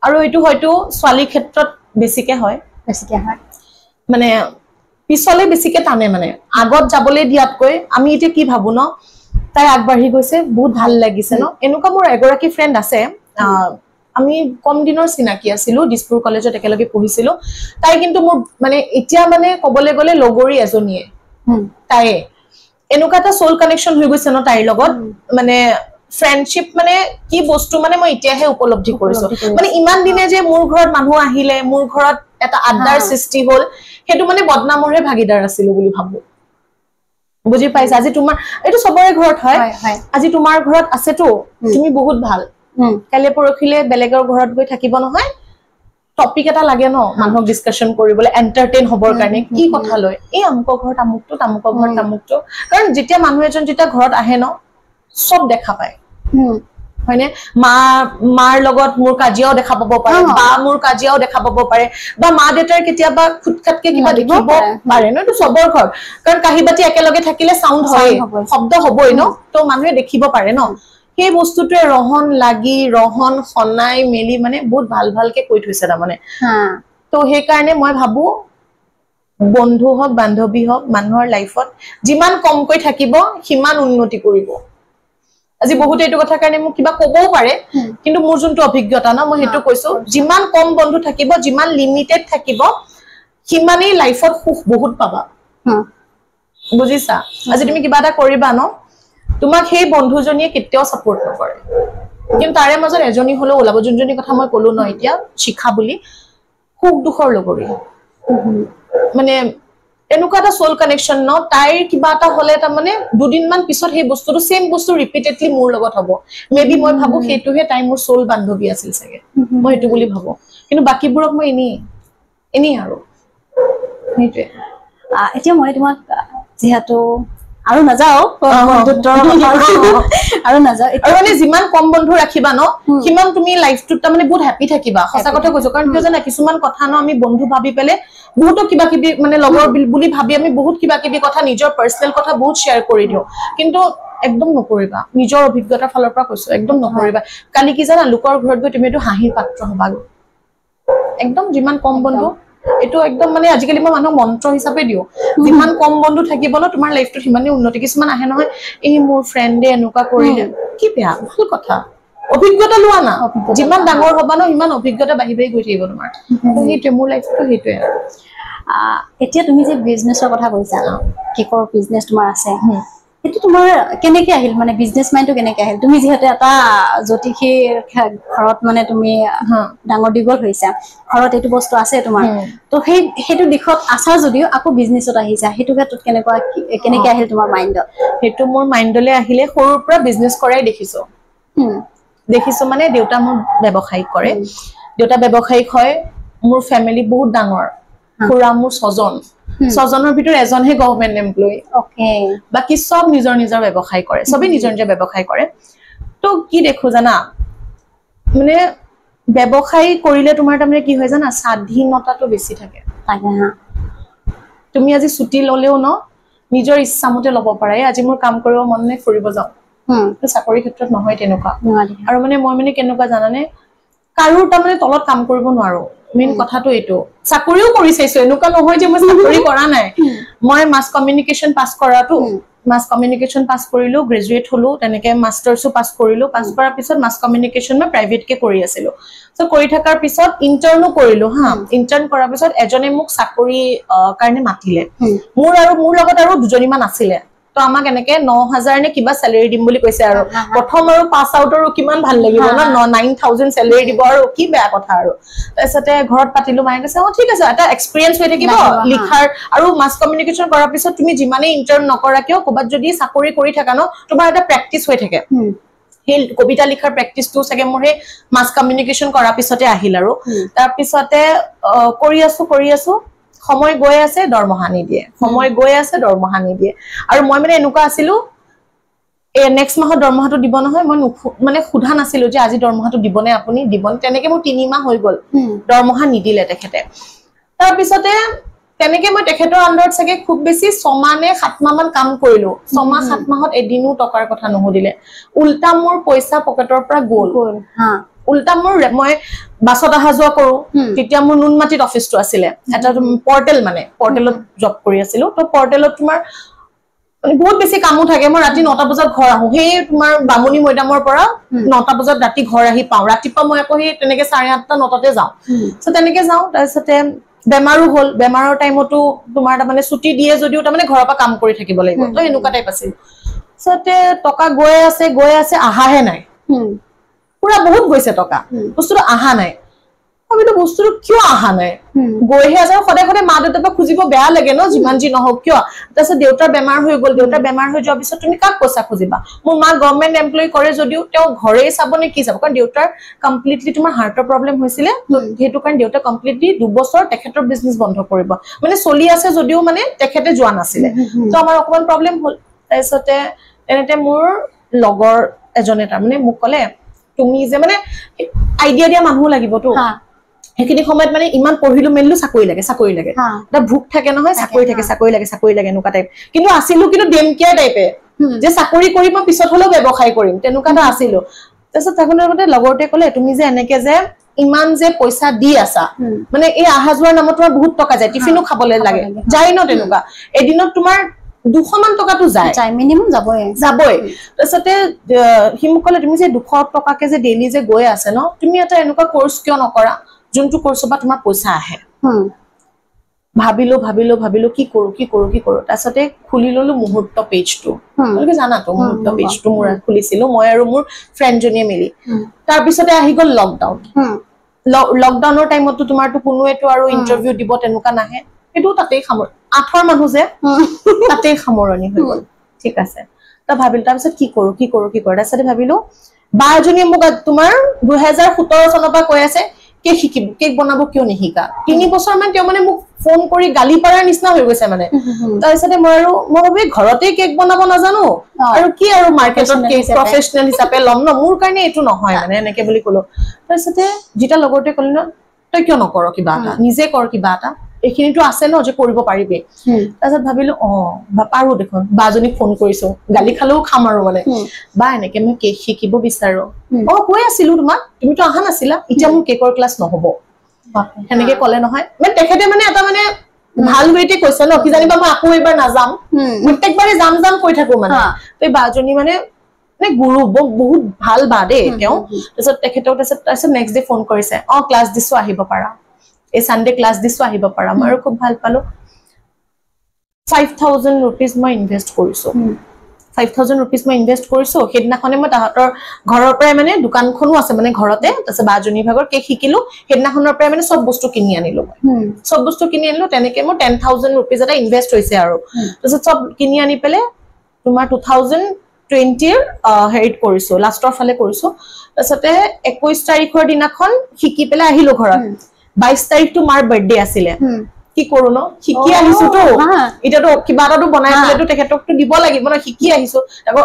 আৰু এইটো হয়তো ছোৱালীৰ ক্ষেত্ৰত বেছিকে হয় মানে পিছলে বেছিকে টানে মানে আগত যাবলৈ দিয়াতকৈ আমি এতিয়া কি ভাবো ন তাই আগবাঢ়ি গৈছে বহুত ভাল লাগিছে ন এনেকুৱা মোৰ এগৰাকী ফ্ৰেণ্ড আছে আমি কম দিনৰ চিনাকি আছিলো দিছপুৰ কলেজত একেলগে পঢ়িছিলো তাই কিন্তু মোৰ মানে এতিয়া মানে ক'বলৈ গ'লে লগৰী এজনীয়ে তাই এনেকুৱা এটা সোল কানেকশন হৈ গৈছে ন তাইৰ লগত মানে ফ্ৰেণ্ডশিপ মানে কি বস্তু মানে মই এতিয়াহে উপলব্ধি কৰিছো মানে ইমান দিনে যে মোৰ ঘৰত মানুহ আহিলে মোৰ ঘৰত এটা আড্ডাৰ সৃষ্টি হ'ল হেতু মানে বদনামৰহে ভাগিদাৰ আছিলো বুলি ভাবো বুজি পাইছা আজি তোমাৰ এটো সবৰে ঘৰত হয় আজি তোমাৰ ঘৰত আছেতো তুমি বহুত ভাল কালে পৰখিলে বেলেগৰ ঘৰত গৈ থাকিব নহয় টপিক এটা লাগে ন মানুহক ডিসকাশন কৰিবলৈ এন্টাৰটেইন হবৰ কাৰণে কি কথা লয় এই আমক ঘৰত আমুকটো তামুকৰ ঘৰত তামুকটো কাৰণ যেতিয়া মানুহ এজন যেতিয়া ঘৰত আহে ন সব দেখা পায় হয়নে মাৰ লগত মোৰ কাজিয়াও দেখা পাব পাৰে বা মোৰ কাজিয়াও দেখা পাব পাৰে বা মা দেউতাৰ কেতিয়াবা খুটখাটকে কিবা দেখিব পাৰে ন তো সবৰ ঘৰ কাৰণ কাহিবাতি একেলগে থাকিলে সাউন্ড হয় শব্দ হবই ন তো মানুহে দেখিব পাৰে ন সেই বস্তুটোৱে ৰহন লাগি ৰহন খনাই মেলি মানে বহুত ভাল ভালকে কৈ থৈছে তাৰ মানে তো সেই কাৰণে মই ভাবো বন্ধু হওক বান্ধৱী হওক মানুহৰ লাইফত যিমান কমকৈ থাকিব সিমান উন্নতি কৰিব আজি বহুত এইটো কথা কাৰণে মোক কিবা ক'বও পাৰে কিন্তু মোৰ যোনটো অভিজ্ঞতা না মই হেতু কৈছো যিমান কম বন্ধু থাকিব যিমান লিমিটেড থাকিব সিমানেই লাইফত সুখ বহুত পাবা বুজিছা আজি তুমি কিবা এটা কৰিবা ন তোমাক সেই বন্ধুজনীয়ে কেতিয়াও সাপোৰ্ট নকৰে কিন্তু তাৰে মাজত এজনী হলো ওলাব যোনজনী কথা মই ক'লো ন এতিয়া শিখা বুলি খুব দুখৰ লগৰী মানে এনেকুৱা এটা সোল কানেকশন ন তাইৰ কিবা এটা হলে তাৰ মানে দুদিনমান পিছত সেই বস্তুটো সেম বস্তু ৰিপিটেডলি মোৰ লগত হ'ব মেবি মই ভাবো হেতুহে তাই মোৰ সোল বান্ধৱী আছিল চাগে মই হেতু বুলি ভাবো কিন্তু বাকিবোৰক মই এনি আৰু হেতুৱে এতিয়া মই তোমাক যেহেতু আৰু নাযাও বন্ধুত্বৰ আৰু নাযাও আৰু মানে যিমান কম বন্ধু ৰাখিবা ন কিমান তুমি লাইফটোত তাৰ মানে বহুত হ্যাপি থাকিবা সঁচা কথা কৈছো কাৰণ কিয় জানা কিছুমান কথা ন আমি বন্ধু ভাবি পেলে বহুত কিবা কিবি মানে লগৰ বুলি ভাবি আমি বহুত কিবা কিবি কথা নিজৰ পাৰ্সোনাল কথা বহুত শেয়াৰ কৰি দিও কিন্তু একদম নকৰিবা নিজৰ অভিজ্ঞতাৰ ফালৰ পৰা কৈছো একদম নকৰিবা কালি কি জানা লোকৰ ঘৰত গৈ তুমি এটো হাঁহিৰ পাত্ৰ হবা একদম যিমান কম বন্ধু এটো একদম মানে আজিকালি মই মানুহক মন্ত্ৰ হিচাপে দিও যিমান কম বন্ধু থাকিব ন তোমাৰ লাইফটো সিমানে উন্নতি কিছুমান আহে নহয় এই মোৰ ফ্ৰেণ্ডে এনেকুৱা কৰিলে কি বেয়া ভাল কথা অভিজ্ঞতা লোৱা না যিমান ডাঙৰ হবা ন ইমান অভিজ্ঞতা বাঢ়ি বাঢ়ি গৈ থাকিব তোমাৰ হেতুৱে মোৰ লাইফটো হেতুৱে এতিয়া তুমি যে বিজনেছৰ কথা কৈছা কেকৰ বিজনেছ তোমাৰ আছে এটো তোমাৰ কেনেকে আহিল মানে বিজনেছ মাইন্ডটো কেনেকে আহিল তুমি যেহেতু এটা জ্যোতিষীৰ ঘৰত মানে তুমি ডাঙৰ দীঘল হৈছা ঘৰত এইটো বস্তু আছে তোমাৰ তো হেতু দিখত আছা যদিও আকৌ বিজনেছত আহিছা হেতু ক্ষেত্ৰত কেনেকে আহিল তোমাৰ মাইন্ডত হেতু মোৰ মাইন্ডলে আহিলে সৰুৰ পৰা বিজনেছ কৰাই দেখিছো দেখিছো মানে দেউতা মোৰ ব্যৱসায়িক কৰে দেউতা ব্যৱসায়িক হয় মোৰ ফ্যামিলি বহুত ডাঙৰ পুৰা মোৰ ছজনৰ ভিতৰত এজনহে গভৰ্ণমেন্ট এমপ্লয়ি ওকে বাকি সব নিজৰ নিজৰ ব্যৱসায় কৰে সবে নিজৰ নিজৰ ব্যৱসায় কৰে তো কি দেখো জানা মানে ব্যৱসায় কৰিলে তোমাৰ তাৰমানে কি হয় জানা স্বাধীনতাটো বেছি থাকে তুমি আজি ছুটি ললেও ন নিজৰ ইচ্ছামতে ল'ব পাৰে আজি মোৰ কাম কৰিব মন নাই ফুৰিব যাও তো চাকৰি ক্ষেত্ৰত নহয় তেনেকুৱা আৰু মানে মই মানে কেনেকুৱা জানানে কাৰো তাৰমানে তলত কাম কৰিব নোৱাৰো মেইন কথাটো এইটো চাকৰিও কৰি চাইছো এনেকুৱা নহয় যে মই চাকৰি কৰা নাই মই মাস কমিউনিকেশন পাস কৰাটো মাস কমিউনিকেশন পাস কৰিলো গ্ৰেজুৱেট হলো তেনেকে মাষ্টাৰ্সও পাস কৰিলো পাস কৰাৰ পিছত মাস কমিউনিকেশন মই প্ৰাইভেট কে কৰি আছিলো সো কৰি থাকাৰ পিছত ইন্টাৰ্নো কৰিলো ইন্টাৰ্ন কৰাৰ পিছত এজনে মোক চাকৰি কাৰণে মাতিলে মোৰ লগত আৰু দুজনী মান আছিলে তো তো আমাক এনেকে 9000 নে কিবা স্যালাৰি দিম বুলি কৈছে আৰু প্ৰথম আৰু পাস আউট আৰু কিমান ভাল লাগিব না 9000 স্যালাৰি দিব আৰু কি বেয়া কথা আৰু তাৰছতে ঘৰত পাতিলো মায়ে কৈছে ঠিক আছে এটা এক্সপেৰিয়েন্স হৈ থাকিব লিখাৰ আৰু মাস কমিউনিকেশন কৰাৰ পিছত তুমি যিমানে ইন্টাৰ্ন নকৰা কিয় কবাত যদি চাকৰি কৰি থাকা ন তোমাৰ এটা প্ৰেক্টিস হৈ থাকে হেল কবিতা লিখাৰ প্ৰেক্টিসটো সকে মোৰ মাস কমিউনিকেশন কৰাৰ পিছতে আহিল আৰু তাৰ পিছতে কৰি আছো সময় গৈ আছে দৰমহা নিদিয়ে সময় গৈ আছে দৰমহা নিদিয়ে আৰু মই মানে এনেকুৱা আছিলো নেক্সট মাহৰ দৰমহাটো দিব নহয় মই মানে খুধা নাছিলো যে আজি দৰমহাটো দিবনে আপুনি দিবন তেনেকে মোৰ 3 মাহ হৈ গল দৰমহা নিদিলে তেখেতে তাৰ পিছতে তেনেকে মই তেখেতৰ আন্ডাৰত সকে খুব বেছি 6 মাহ নে 7 মাহ মান কাম কৰিলো 6 মাহ 7 মাহত এদিনো টকাৰ কথা নহদিলে উল্টা মোৰ পইচা পকেটৰ পৰা গল উল্টা মোৰ মই বাছত অহা যোৱা কৰো তেতিয়া মোৰ নুনমাটিত অফিসটো আছিল এটা পৰ্টেল মানে পৰ্টেলত জব কৰি আছিলো তো পৰ্টেলত তোমাৰ বহুত বেছি কামো থাকে মই ৰাতি 9টা বজাত ঘৰ আহো হে তোমাৰ বামুনি মৈদামৰ পৰা 9টা বজাত ৰাতি ঘৰ আহি পাও ৰাতিপুৱা মই আকৌ হে তেনেকে 8:30 9টাতে যাও সো তেনেকে যাও তাৰছতে বেমাৰো হল বেমাৰৰ টাইমতো তোমাৰ তাৰ মানে ছুটি দিয়ে যদিও তাৰ মানে ঘৰৰ পৰা কাম কৰি থাকিব লাগিব তো এনেকুৱা টাইপ আছিল সতে টকা গৈ আছে আহাহে নাই পুৰা বহুত গৈছে টকা বস্তুটো আহা নাই আমিতো বস্তুটো কিয় আহা নাই গৈহে আছে সদায় সদায় মা দেউতাক খুজিব বেয়া লাগে ন যিমান যি নহওক কিয় তাৰছত দেউতাৰ বেমাৰ হৈ গল দেউতাৰ বেমাৰ হৈ যোৱাৰ পিছত তুমি কাক পইচা খুজিবা মোৰ মা গভৰ্ণমেন্ট এমপ্লয়ি কৰে যদিও তেওঁ ঘৰে চাব নে কি চাব কাৰণ দেউতাৰ কমপ্লিটলি তোমাৰ হাৰ্টৰ প্ৰবলেম হৈছিল হেতু কাৰণ দেউতা কমপ্লিটলি 2 বছৰ তেখেতৰ বিজনেস বন্ধ কৰিব মানে চলি আছে যদিও মানে তেখেতে যোৱা নাছিল তো আমাৰ অকমান প্ৰবলেম হল তাৰছতে এনেতে মোৰ লগৰ এজনে তাৰ মানে মোক কলে তুমি যে মানে আইডিয়া দিয়া মানুহ লাগিব তো হেকিনি সময়ত মানে ইমান পঢ়িলো মেলিলো চাকৰি লাগে এটা ভুক থাকে নহয় চাকৰি লাগে এনেকুৱা টাইপ কিন্তু আছিল কিন্তু ডেমকিয়াৰ টাইপে যে চাকৰি কৰি মই পিছত হলেও ব্যৱসায় কৰিম তেনেকুৱা এটা আছিল তাৰছত তাকনৰ মতে লগৰতে কলে তুমি যে এনেকে যে ইমান যে পইচা দি আছা মানে এই আহা যোৱাৰ নামত তোমাৰ বহুত টকা যায় টিফিনো খাবলৈ লাগে যায় ন তেনেকুৱা এদিনত তোমাৰ 200 মান টকাটো যায় মিনিমাম যাবই তাৰছতে হিমকলে তুমি যে 200 টকাকে যে ডেইলি যে গৈ আছে ন তুমি এটা এনেকুৱা কোৰ্স কিয় নকৰা যোনটো কোৰ্স বা তোমাৰ পইচা আহে ভাবিলো কি কৰো তাৰছতে খুলি ললো মুহূৰ্ত পেজটো তুমি জানা তো মুহূৰ্ত পেজটো মোৰ খুলিছিলো মই আৰু মোৰ ফ্ৰেণ্ড জনিয়ে মিলি তাৰ পিছতে আহি গল লকডাউনৰ টাইমতো তোমাৰটো কোনোৱেটো আৰু ইন্টাৰভিউ দিব তেনেকুৱা নাহে এটো তাতেই খামৰ 8 মানুহ যে তাতেই খামৰণি হৈ গল ঠিক আছে তা ভাবিল তাৰ পিছত কি কৰো তাৰছতে ভাবিলো বা জনিয়ে মোক তোমাৰ 2017 চনৰ পৰা কৈ আছে কেক শিকিব কেক বনাব কিয় নিহিকা 3 বছৰ মান তেওঁ মানে মোক ফোন কৰি গালি পাৰাৰ নিচিনা হৈ গৈছে মানে তাৰছতে মই ভাবি ঘৰতে কেক বনাব নাজানো আৰু কি আৰু মাৰ্কেটত কেক প্ৰফেশনাল হিচাপে লম ন মোৰ কাৰণে এটো নহয় মানে এনেকে বুলি কলো তাৰছতে জিতা লগৰতে কল ন তই কিয় নকৰ কিবা এটা নিজে কৰ কিবা এটা এখিনিটো আছে ন যে কৰিব পাৰিবি তাৰছত ভাবিলো পাৰো দেখোন বাজনী ফোন কৰিছো গালি খালেও খাম আৰু মানে বা এনেকে মই কেক শিকিব বিচাৰো কৈ আছিলো তোমাক তুমিটো আহা নাছিলা এতিয়া মোৰ কেকৰ ক্লাছ নহব এনেকে কলে নহয় মানে তেখেতে মানে এটা মানে ভাল ওয়েতে কৈছে ন কি জানিবা মই আকৌ এবাৰ নাযাম প্ৰত্যেকবাৰে যাম কৈ থাকো মানে এই বাজনী মানে গুৰু বহুত ভাল বা দে তেওঁ তাৰছত তেখেতৰ তাৰছত নেক্সট ডে ফোন কৰিছে ক্লাছ দিছো আহিব পাৰা এই সানডে ক্লাছ দিছো আহিব পাৰা মই খুব ভাল পালো 5000 rupees মই ইনভেস্ট কৰিছো 5000 rupees মই ইনভেস্ট কৰিছো হেদনাখনে মই তাহাতৰ ঘৰৰ পৰাই মানে দোকানখনো আছে মানে ঘৰতে তাৰছত বাজনী ভাগৰ কেক শিকিলো হেদনাখনৰ পৰাই মানে সব বস্তু কিনি আনিলো সব বস্তু কিনি আনিলো তেনেকে মই 10000 rupees এটা ইনভেস্ট হৈছে আৰু তাৰছত সব কিনি আনি পেলে তোমাৰ 2020 হেৰিত কৰিছো লাষ্টৰ ফালে কৰিছো তাৰছতে 21 তাৰিখৰ দিনাখন শিকি পেলে আহিলো ঘৰত 22 তাৰিখটো মাৰ বাৰ্থডে আছিলে কি কৰো ন শিকি আহিছো তো এটাটো কিবা এটাটো বনাই পেলেটো তেখেতকটো দিব লাগিব ন শিকি আহিছো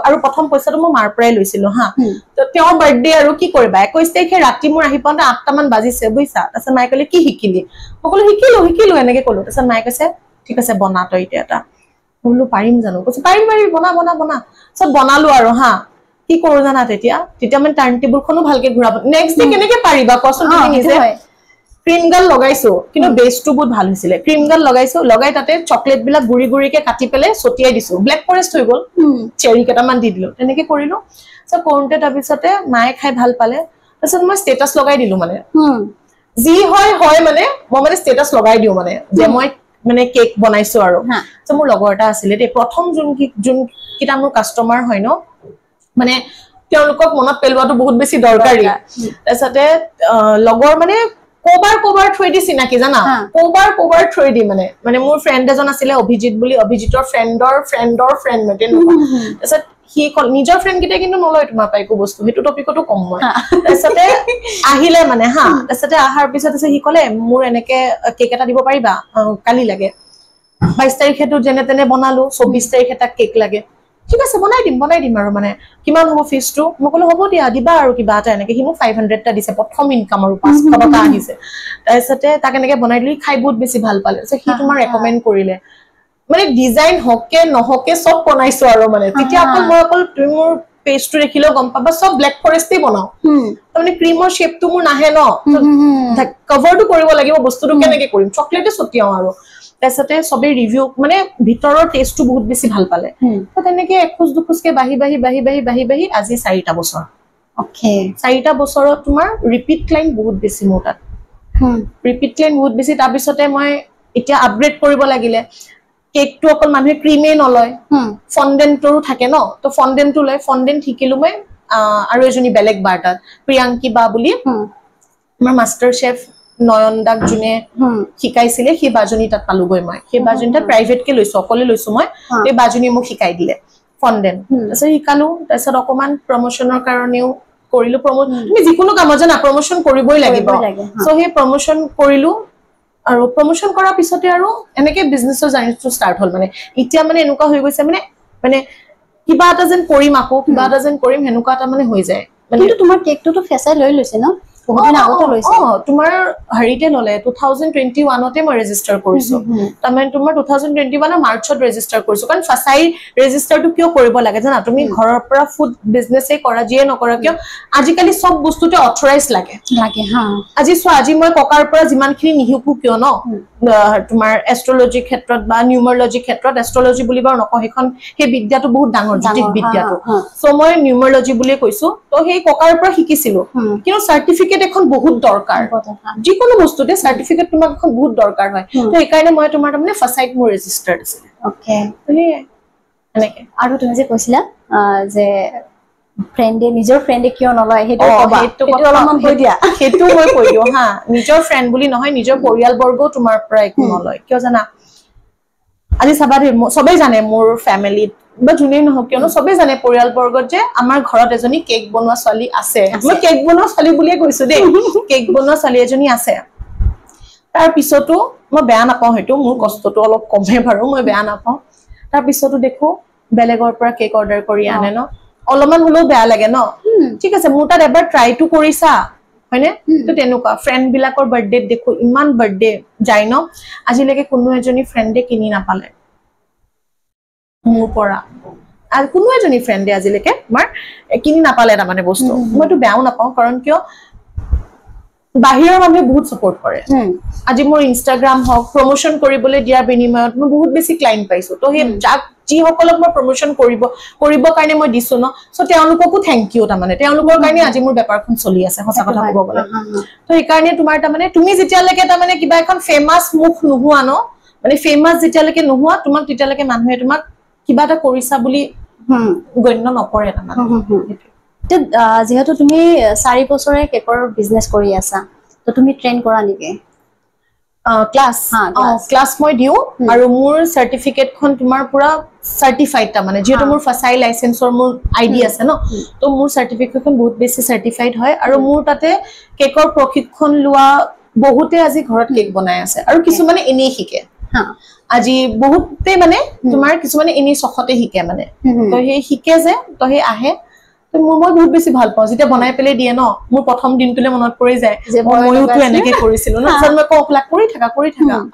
আৰু প্ৰথম পইচাটো মই মাৰ পৰাই লৈছিলো তো তেওঁৰ বাৰ্থডে আৰু কি কৰিবা 21 তাৰিখে ৰাতি মোৰ আহি পাওঁতে 8টা মান বাজিছে বুইছা তাৰছত মাই কলে কি শিকিলি সকলো শিকিলো এনেকে কলো তাৰছত মাই কৈছে ঠিক আছে বনা তই এটা বলো পাৰিম জানো কৈছে পাৰিম বনা সব বনালো আৰু কি কৰো জানা তেতিয়া মানে টাৰ্ণ টেবুলখনো ভালকে ঘূৰাব নেক্সট ডে কেনেকে পাৰিবা কোৱাচোন তুমি নিজে ক্ৰীম গাল লগাইছো কিন্তু বেসটো বহুত ভাল হৈছিল ক্ৰীম গাল লগাইছো লগাই তাতে চকলেট বিলাক গুৰি কাটি পেলে ছটিয়াই দিছো ব্ল্যাক ফৰেষ্ট হৈ গল চেৰি কেটামান দি দিলো তেনেকে কৰিলো সব কোনতে তাৰ পিছতে মায়ে খাই ভাল পালে তাৰছত মই ষ্টেটাস লগাই দিলো মানে যি হয় মানে মই মানে ষ্টেটাস লগাই দিও মানে যে মই মানে কেক বনাইছো আৰু সো মোৰ লগৰ এটা আছিল দে প্ৰথম যোন কিটা মোৰ কাস্টমাৰ হয় ন মানে তেওঁলোকক মনত পেলোৱাটো বহুত বেছি দৰকাৰী তাৰছতে লগৰ মানে কোবাৰ থৈ দি চিনাকি জানা কোবাৰ থৈ দি মানে মোৰ ফ্ৰেণ্ড এজন আছিলে অভিজিত বুলি অভিজিতৰ ফ্ৰেণ্ডৰ ফ্ৰেণ্ড মানে তাৰছত হি নিজৰ ফ্ৰেণ্ড কিটা কিন্তু নলয় তোমাৰ পাই একো বস্তু হেতু টপিকটো কম মই তাৰছতে আহিলে মানে হা তাৰছতে আহাৰ পিছত আছে হি কলে মোৰ এনেকে কেক এটা দিব পাৰিবা কালি লাগে 22 তাৰিখেটো যেনে তেনে বনালো 24 তাৰিখে এটা কেক লাগে ঠিক আছে বনাই দিম আৰু মানে কিমান হ'ব ফিছটো মই কলো হ'ব দিয়া দিবা আৰু কিবা এটা এনেকে হি মোক 500 টা দিছে প্ৰথম ইনকাম আৰু 500 টকা আহিছে তাৰছতে তাক এনেকে বনাই দিলি খাই বহুত বেছি ভাল পালে সো হি তোমাৰ ৰেকমেন্ড কৰিলে মানে ডিজাইন হকে নহকে সব বনাইছো আৰু মানে তেতিয়া মই তুমি মোৰ পেজটো দেখিলো গম পাবা সব ব্ল্যাক ফৰেষ্টে বনাও মানে ক্ৰীমৰ শেপটো মোৰ নাহে ন কভাৰটো কৰিব লাগিব বস্তুটো কেনেকে কৰিম চকলেটে ছটিয়াও আৰু তাৰছতে সবে ৰিভিউ মানে ভিতৰৰ টেষ্টটো বহুত বেছি ভাল পালে তো তেনেকে এখোজ দুখোজকে বাহি আজি 4টা বছৰ ওকে 4টা বছৰত তোমাৰ ৰিপিট ক্লাইন্ট বহুত বেছি মোৰ তাত ৰিপিট ক্লাইন্ট বহুত বেছি তাৰ পিছতে মই এতিয়া আপগ্ৰেড কৰিব লাগিলে কেকটো অকল মানুহে ক্ৰীমে নলয় ফন্ডেন্টৰো থাকে ন তো ফন্ডেন্টটো লয় ফন্ডেন্ট শিকিলো মই আৰু এজনী বেলেগ বাৰটাত প্ৰিয়াংকি বা বুলি আমাৰ মাষ্টাৰ শেফ নয়ন দাক জুনে শিকাইছিলে সেই বাজনী তাত পালুগৈ মই সেই বাজনী তাত প্ৰাইভেট কে লৈছো অকলে লৈছো মই এই বাজনী মোক শিকাই দিলে ফন্ডেন্ট তাৰছত শিকালো তাৰছত অকমান প্ৰমোশনৰ কাৰণেও কৰিলো তুমি যিকোনো কামত জানা প্ৰমোশন কৰিবই লাগিব সো সেই প্ৰমোশন কৰিলো আৰু প্ৰমোশন কৰাৰ পিছতে আৰু এনেকে বিজনেছৰ জাৰ্নিটো ষ্টাৰ্ট হ'ল মানে এতিয়া মানে এনেকুৱা হৈ গৈছে মানে কিবা এটা যেন কৰিম আকৌ কিবা এটা যেন কৰিম হেনুকা এটা মানে হৈ যায় কিন্তু তোমাৰ কেকটো ফেচাই লৈ লৈছে ন বহুত দিন আগতে লৈছে তোমাৰ হেৰিতে ললে 2021 তে মই ৰেজিস্টাৰ কৰিছো তাৰমানে তোমাৰ 2021 ৰ মাৰ্চত ৰেজিস্টাৰ কৰিছো কাৰণ ফাসাই ৰেজিস্টাৰটো কিয় কৰিব লাগে জানা তুমি ঘৰৰ পৰা ফুড বিজনেসে কৰা যিয়ে নকৰা কিয় আজিকালি সব বস্তুতে অথৰাইজ লাগে হা আজি মই ককাৰ পৰা যিমানখিনি নিহিকু কিয় ন তোমাৰ এষ্ট্ৰলজি ক্ষেত্ৰত বা নিউমাৰলজি ক্ষেত্ৰত এষ্ট্ৰলজি বুলি বাৰু নকওঁ হেখন সেই বিদ্যাটো বহুত ডাঙৰ জ্যোতিষ বিদ্যাটো সো মই নিউমাৰলজি বুলি কৈছো তো সেই ককাৰ পৰা শিকিছিলো কিন্তু সাৰ্টিফিকেট এখন বহুত দৰকাৰ যিকোনো বস্তুতে সাৰ্টিফিকেট তোমাক এখন বহুত দৰকাৰ হয় তো এই কাৰণে মই তোমাৰ মানে ফাসাইট মোৰ ৰেজিস্টাৰ্ড আছে ওকে এনেকে আৰু তুমি যে কৈছিলা যে ফ্ৰেণ্ডে নিজৰ ফ্ৰেণ্ডে কিয় নলয় হেতু কবা হেতু অলপমান কৈ দিয়া হেতু মই কৈ দিও হা নিজৰ ফ্ৰেণ্ড বুলি নহয় নিজৰ পৰিয়ালবৰ্গও তোমাৰ পৰা একো নলয় কিয় জানা আজি চাবা সবে জানে মোৰ ফ্যামিলিত বা জুনে নহক কিয়নো সবে জানে পৰিয়ালবৰ্গত যে আমাৰ ঘৰত এজনী কেক বনোৱা ছোৱালী আছে মই কেক বনোৱা ছোৱালী বুলিয়ে কৈছো দেই কেক বনোৱা ছোৱালী এজনী আছে তাৰ পিছতো মই বেয়া নাপাওঁ হেতু মোৰ কষ্টটো অলপ কমে বাৰু মই বেয়া নাপাওঁ তাৰ পিছতো দেখো বেলেগৰ পৰা কেক অৰ্ডাৰ কৰি আনে ন অলপমান হলেও বেয়া লাগে ন ঠিক আছে মোৰ তাত এবাৰ ট্ৰাই টু কৰিছা হয়নে তো তেনেকুৱা ফ্ৰেণ্ড বিলাকৰ বাৰ্থডে দেখো ইমান বাৰ্থডে যায় ন আজিলৈকে কোনো এজনী ফ্ৰেণ্ডে কিনি নাপালে মোৰ পৰা আৰু কোনো এজনী ফ্ৰেণ্ডে আজিলৈকে তোমাৰ কিনি নাপালে এটা মানে বস্তু মইতো বেয়াও নাপাওঁ কাৰণ কিয় বাহিৰৰ মানুহে বহুত সাপোৰ্ট কৰে আজি মোৰ ইনষ্টাগ্ৰাম হক প্ৰমোশন কৰিবলৈ দিয়া বিনিময়ত মই বহুত বেছি ক্লায়েন্ট পাইছো তো হে যাক যি সকলক মই প্ৰমোশন কৰিব কাৰণে মই দিছো ন সো তেওঁলোককো থ্যাংক ইউ তা মানে তেওঁলোকৰ কাৰণে আজি মোৰ বেপাৰখন চলি আছে সঁচা কথা ক'ব গলে তো এই কাৰণে তোমাৰ তা মানে তুমি যেতিয়ালৈকে তা মানে কিবা এখন ফেমাস মুখ নোহোৱা ন মানে ফেমাস যেতিয়ালৈকে নোহোৱা তোমাক তেতিয়ালৈকে মানুহে তোমাক কিবা এটা কৰিছা বুলি গণ্য নকৰে তা মানে যেহেতু তুমি 4 বছৰে কেকৰ বিজনেস কৰি আছা তো তুমি ট্ৰেইন কৰা নেকি ক্লাস মই দিও আৰু মোৰ সাৰ্টিফিকেটখন তোমাৰ পুৰা সাৰ্টিফাইড তা মানে যেটো মোৰ ফাসাই লাইসেন্সৰ মোৰ আইডি আছে ন তো মোৰ সাৰ্টিফিকেটখন বহুত বেছি সাৰ্টিফাইড হয় আৰু মোৰ তাতে কেকৰ প্ৰশিক্ষণ লোৱা বহুতে আজি ঘৰত কেক বনাই আছে আৰু কিছুমানে এনেই শিকে আজি বহুতে মানে তোমাৰ কিছুমানে এনেই সখতে শিকে মানে তো সেই শিকে যে তো সেই আহে তো মই বহুত বেছি ভাল পাওঁ যেতিয়া বনাই পেলে দিয়ে ন মোৰ প্ৰথম দিনটোলে মনত পৰি যায় যে মইওটো এনেকে কৰিছিলো ন সব মই কোকলা কৰি থাকা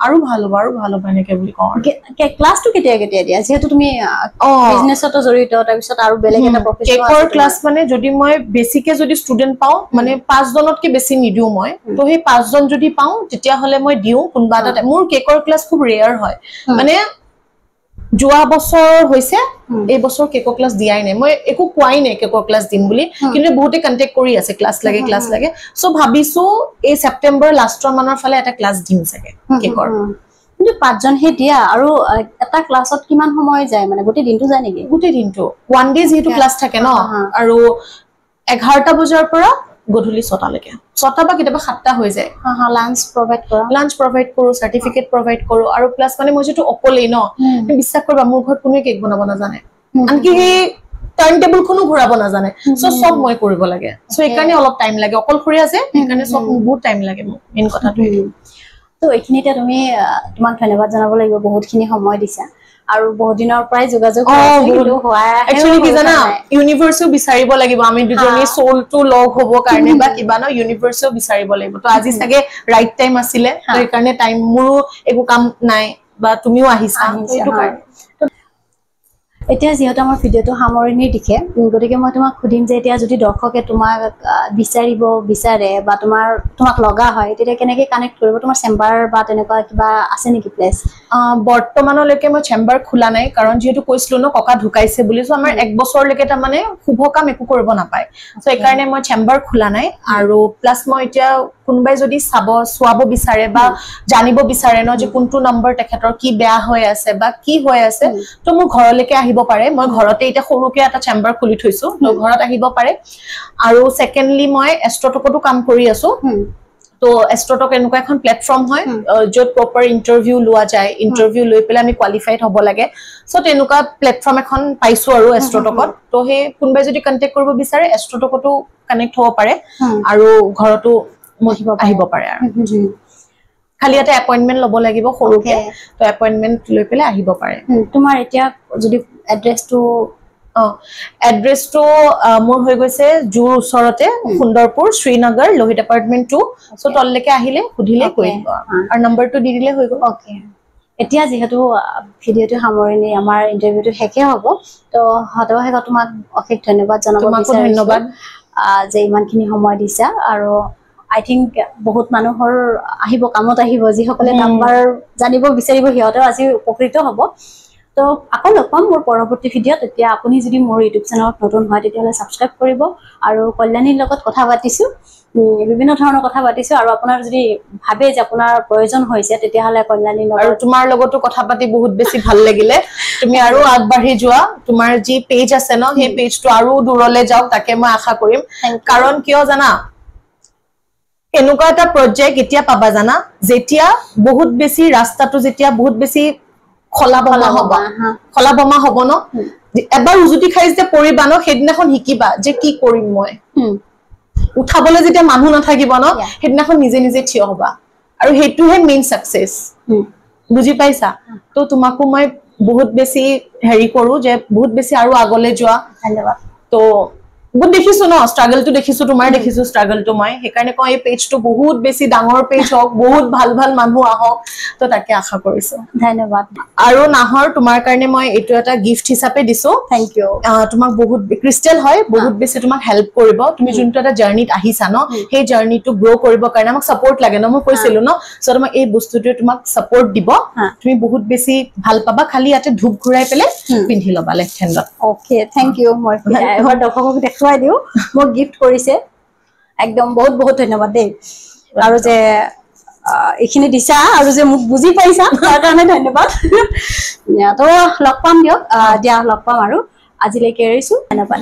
আৰু ভাল হ'ব এনেকে বুলি কওঁ ক্লাছটো কেতিয়া দিয়া যেহেতু তুমি বিজনেছতো জড়িত তাৰ পিছত আৰু বেলেগ এটা প্ৰফেশন কেকৰ ক্লাছ মানে যদি মই বেছিকে যদি ষ্টুডেন্ট পাও মানে 5 জনতকে বেছি নিদিও মই তো সেই 5 জন যদি পাও তেতিয়া হলে মই দিও কোনবা এটা মোৰ কেকৰ ক্লাছ খুব ৰেয়াৰ হয় মানে যোৱা বছৰ হৈছে এই বছৰ কেকৰ ক্লাছ দিয়াই নাই মই একো কোৱাই নাই কেকৰ ক্লাছ দিম বুলি কিন্তু বহুতে কন্টাক্ট কৰি আছে ক্লাছ লাগে সো ভাবিছো এই সেপ্টেম্বৰ লাষ্টৰ মানৰ ফালে এটা ক্লাছ দিম চাগে কেকৰ কিন্তু 5 জনহে দিয়া আৰু এটা ক্লাছত কিমান সময় যায় মানে গোটেই দিনটো যায় নেকি গোটেই দিনটো 1 ডে যেহেতু ক্লাছ থাকে ন আৰু 11টা বজাৰ পৰা গধূলি 6টা লৈকে 6টা বা কেতিয়াবা 7টা হৈ যায় লাঞ্চ প্ৰভাইড কৰো সাৰ্টিফিকেট প্ৰভাইড কৰো আৰু প্লাস মানে মই যেটো অকলেই ন বিশ্বাস কৰিবা মোৰ ঘৰত কোনো কেক বনাব নাজানে আনকি হে টাইম টেবুল কোনো ঘূৰাব নাজানে সো সব মই কৰিব লাগে সো এইকাৰণে অলপ টাইম লাগে অকলখৰীয়া আছে সেইকাৰণে সব বহুত টাইম লাগে মোক মেইন কথাটো তো এইখিনিতে তুমি তোমাক ধন্যবাদ জনাব লাগিব বহুতখিনি সময় দিছা আৰু বহুত দিনৰ পৰাই যোগাযোগ কৰিছিলো হোৱা একচুয়ালি কি জানা ইউনিভাৰ্সও বিচাৰিব লাগিব আমি দুজনী সোলটো লগ হ'ব কাৰণে বা কিবা ন ইউনিভাৰ্সও বিচাৰিব লাগিব তো আজি সাগে ৰাইট টাইম আছিলে তো এইকাৰণে টাইম মোৰো একো কাম নাই বা তুমিও আহিছা এইটো কাৰণে এতিয়া যেহেতু আমাৰ ভিডিওটো সামৰণিৰ দিশে গতিকে মই তোমাক খুদিম যে এতিয়া যদি দৰ্শকে তোমাক বিচাৰিব বিচাৰে বা তোমাক লগা হয় তেতিয়া কেনেকৈ কানেক্ট কৰিব তোমাৰ চেম্বাৰ বা তেনেকুৱা কিবা আছে নেকি প্লেস বৰ্তমানলৈকে মই চেম্বাৰ খোলা নাই কাৰণ যেহেতু কৈছিলো ন ককা ঢুকাইছে বুলি সো আমাৰ 1 বছৰলৈকে তাৰ মানে শুভ কাম একো কৰিব নাপায় সো এই কাৰণে মই চেম্বাৰ খোলা নাই আৰু প্লাস মই এতিয়া কোনবাই যদি সোৱাব বিচাৰে বা জানিব বিচাৰে ন যে কোনটো নম্বৰ তেখেতৰ কি বেয়া হৈ আছে বা কি হৈ আছে তো মোৰ ঘৰলৈকে আহিব পাৰে মই ঘৰতে এটা সৰুকে এটা চেম্বাৰ খুলি থৈছো তো ঘৰত আহিব পাৰে আৰু সেকেন্ডলি মই এস্ট্ৰটকটো কাম কৰি আছো তো এস্ট্ৰটক এনেকুৱা এখন প্ল্যাটফৰ্ম হয় য'ত প্ৰপাৰ ইন্টাৰভিউ লোৱা যায় ইন্টাৰভিউ লৈ পেলাই আমি কোৱালিফাইড হ'ব লাগে সো তেনেকুৱা প্ল্যাটফৰ্ম এখন পাইছো আৰু এস্ট্ৰটকত তো হে কোনবাই যদি কন্টাক্ট কৰিব বিচাৰে এস্ট্ৰটকটো কানেক্ট হ'ব পাৰে আৰু ঘৰটো আহিব পাৰে আৰু খালি এটা এপইন্টমেন্ট লব লাগিব সৰুকে তো এপইন্টমেন্ট লৈ পেলাই আহিব পাৰে তোমাৰ এতিয়া যদি এড্ৰেছটো এড্ৰেছটো মোৰ হৈ গৈছে জুৰ ওচৰতে সুন্দৰপুৰ শ্ৰীনগৰ লোহিত এপাৰ্টমেন্ট 2 সো তললৈকে আহিলে খুদিলে কৈ দিব আৰু নম্বৰটো দি দিলে হৈ গ'ল ওকে এতিয়া যেহেতু ভিডিওটো সামৰণি আমাৰ ইন্টাৰভিউটো শেষে হ'ব তো হতহে তোমাক অশেষ ধন্যবাদ জনাব বিচাৰিছো ধন্যবাদ যে ইমানখিনি সময় দিছা আৰু I think বহুত মানুহৰ আহিব কামত আহিব যিসকলে নাম্বাৰ জানিব বিচাৰিব হিয়তেও আজি উপকৃত হ'ব তো আকৌ লগ পাম মোৰ পৰৱৰ্তী ভিডিঅ'ত এতিয়া আপুনি যদি মোৰ ইউটিউব চেনেলত নতুন হয় তেতিয়াহ'লে সাবস্ক্ৰাইব কৰিব আৰু কল্যাণীৰ লগত কথা পাতিছো বিভিন্ন ধৰণৰ কথা পাতিছো আৰু আপোনাৰ যদি ভাবে যে আপোনাৰ প্ৰয়োজন হৈছে তেতিয়াহ'লে কল্যাণীৰ লগত আৰু তোমাৰ লগতো কথা পাতি বহুত বেছি ভাল লাগিলে তুমি আৰু আগবাঢ়ি যোৱা তোমাৰ যি পেজ আছে ন সেই পেজটো আৰু দূৰলৈ যাওক তাকে মই আশা কৰিম কাৰণ কিয় জানা এনেকুৱা এটা প্ৰজেক্ট এতিয়া পাবা জানা যেতিয়া বহুত বেছি ৰাস্তাটো যেতিয়া বহুত বেছি খলাবমা হ'ব ন এবাৰ উজুতি খাই যে পৰিবা ন হেদিনাখন হিকিবা যে কি কৰিম মই উঠাবলৈ যেতিয়া মানুহ নাথাকিব ন হেদিনাখন নিজে নিজে থিয় হবা আৰু হেতুহে মেইন সাকসেস বুজি পাইছা তো তোমাকো মই বহুত বেছি হেৰি কৰো যে বহুত বেছি আৰু আগলৈ যোৱা ধন্যবাদ তো বহুত দেখিছো ন স্ট্ৰাগলটো দেখিছো তোমাৰ দেখিছো স্ট্ৰাগলটো মই সেইকাৰণে কই এই পেজটো বহুত বেছি ডাঙৰ পেজ হওক বহুত ভাল ভাল মানুহ আহক তো তাকে আশা কৰিছো ধন্যবাদ আৰু নাহৰ তোমাৰ কাৰণে মই এটো এটা গিফট হিচাপে দিছো থ্যাংক ইউ তোমাক বহুত ক্ৰিষ্টেল হয় বহুত বেছি তোমাক হেল্প কৰিব তুমি যোনটো এটা জাৰ্নিত আহিছা ন সেই জাৰ্নিটো গ্ৰো কৰিব কাৰণে আমাক সাপোৰ্ট লাগে ন মই কৈছিলো ন সো তোমাক এই বস্তুটোৱে তোমাক সাপোৰ্ট দিব তুমি বহুত বেছি ভাল পাবা খালি ইয়াতে ধূপ ঘুৰাই পেলে পিন্ধি লবা লেফট হেণ্ডত ওকে থ্যাংক ইউ মই এবাৰ দৰ্শকক দেখুৱাই দিও মোক গিফট কৰিছে একদম বহুত বহুত ধন্যবাদ দেই আৰু যে এইখিনি দিছা আৰু যে মোক বুজি পাইছা তাৰ কাৰণে ধন্যবাদ তো লগ পাম দিয়ক দিয়া লগ পাম আৰু আজিলৈকে এৰিছো ধন্যবাদ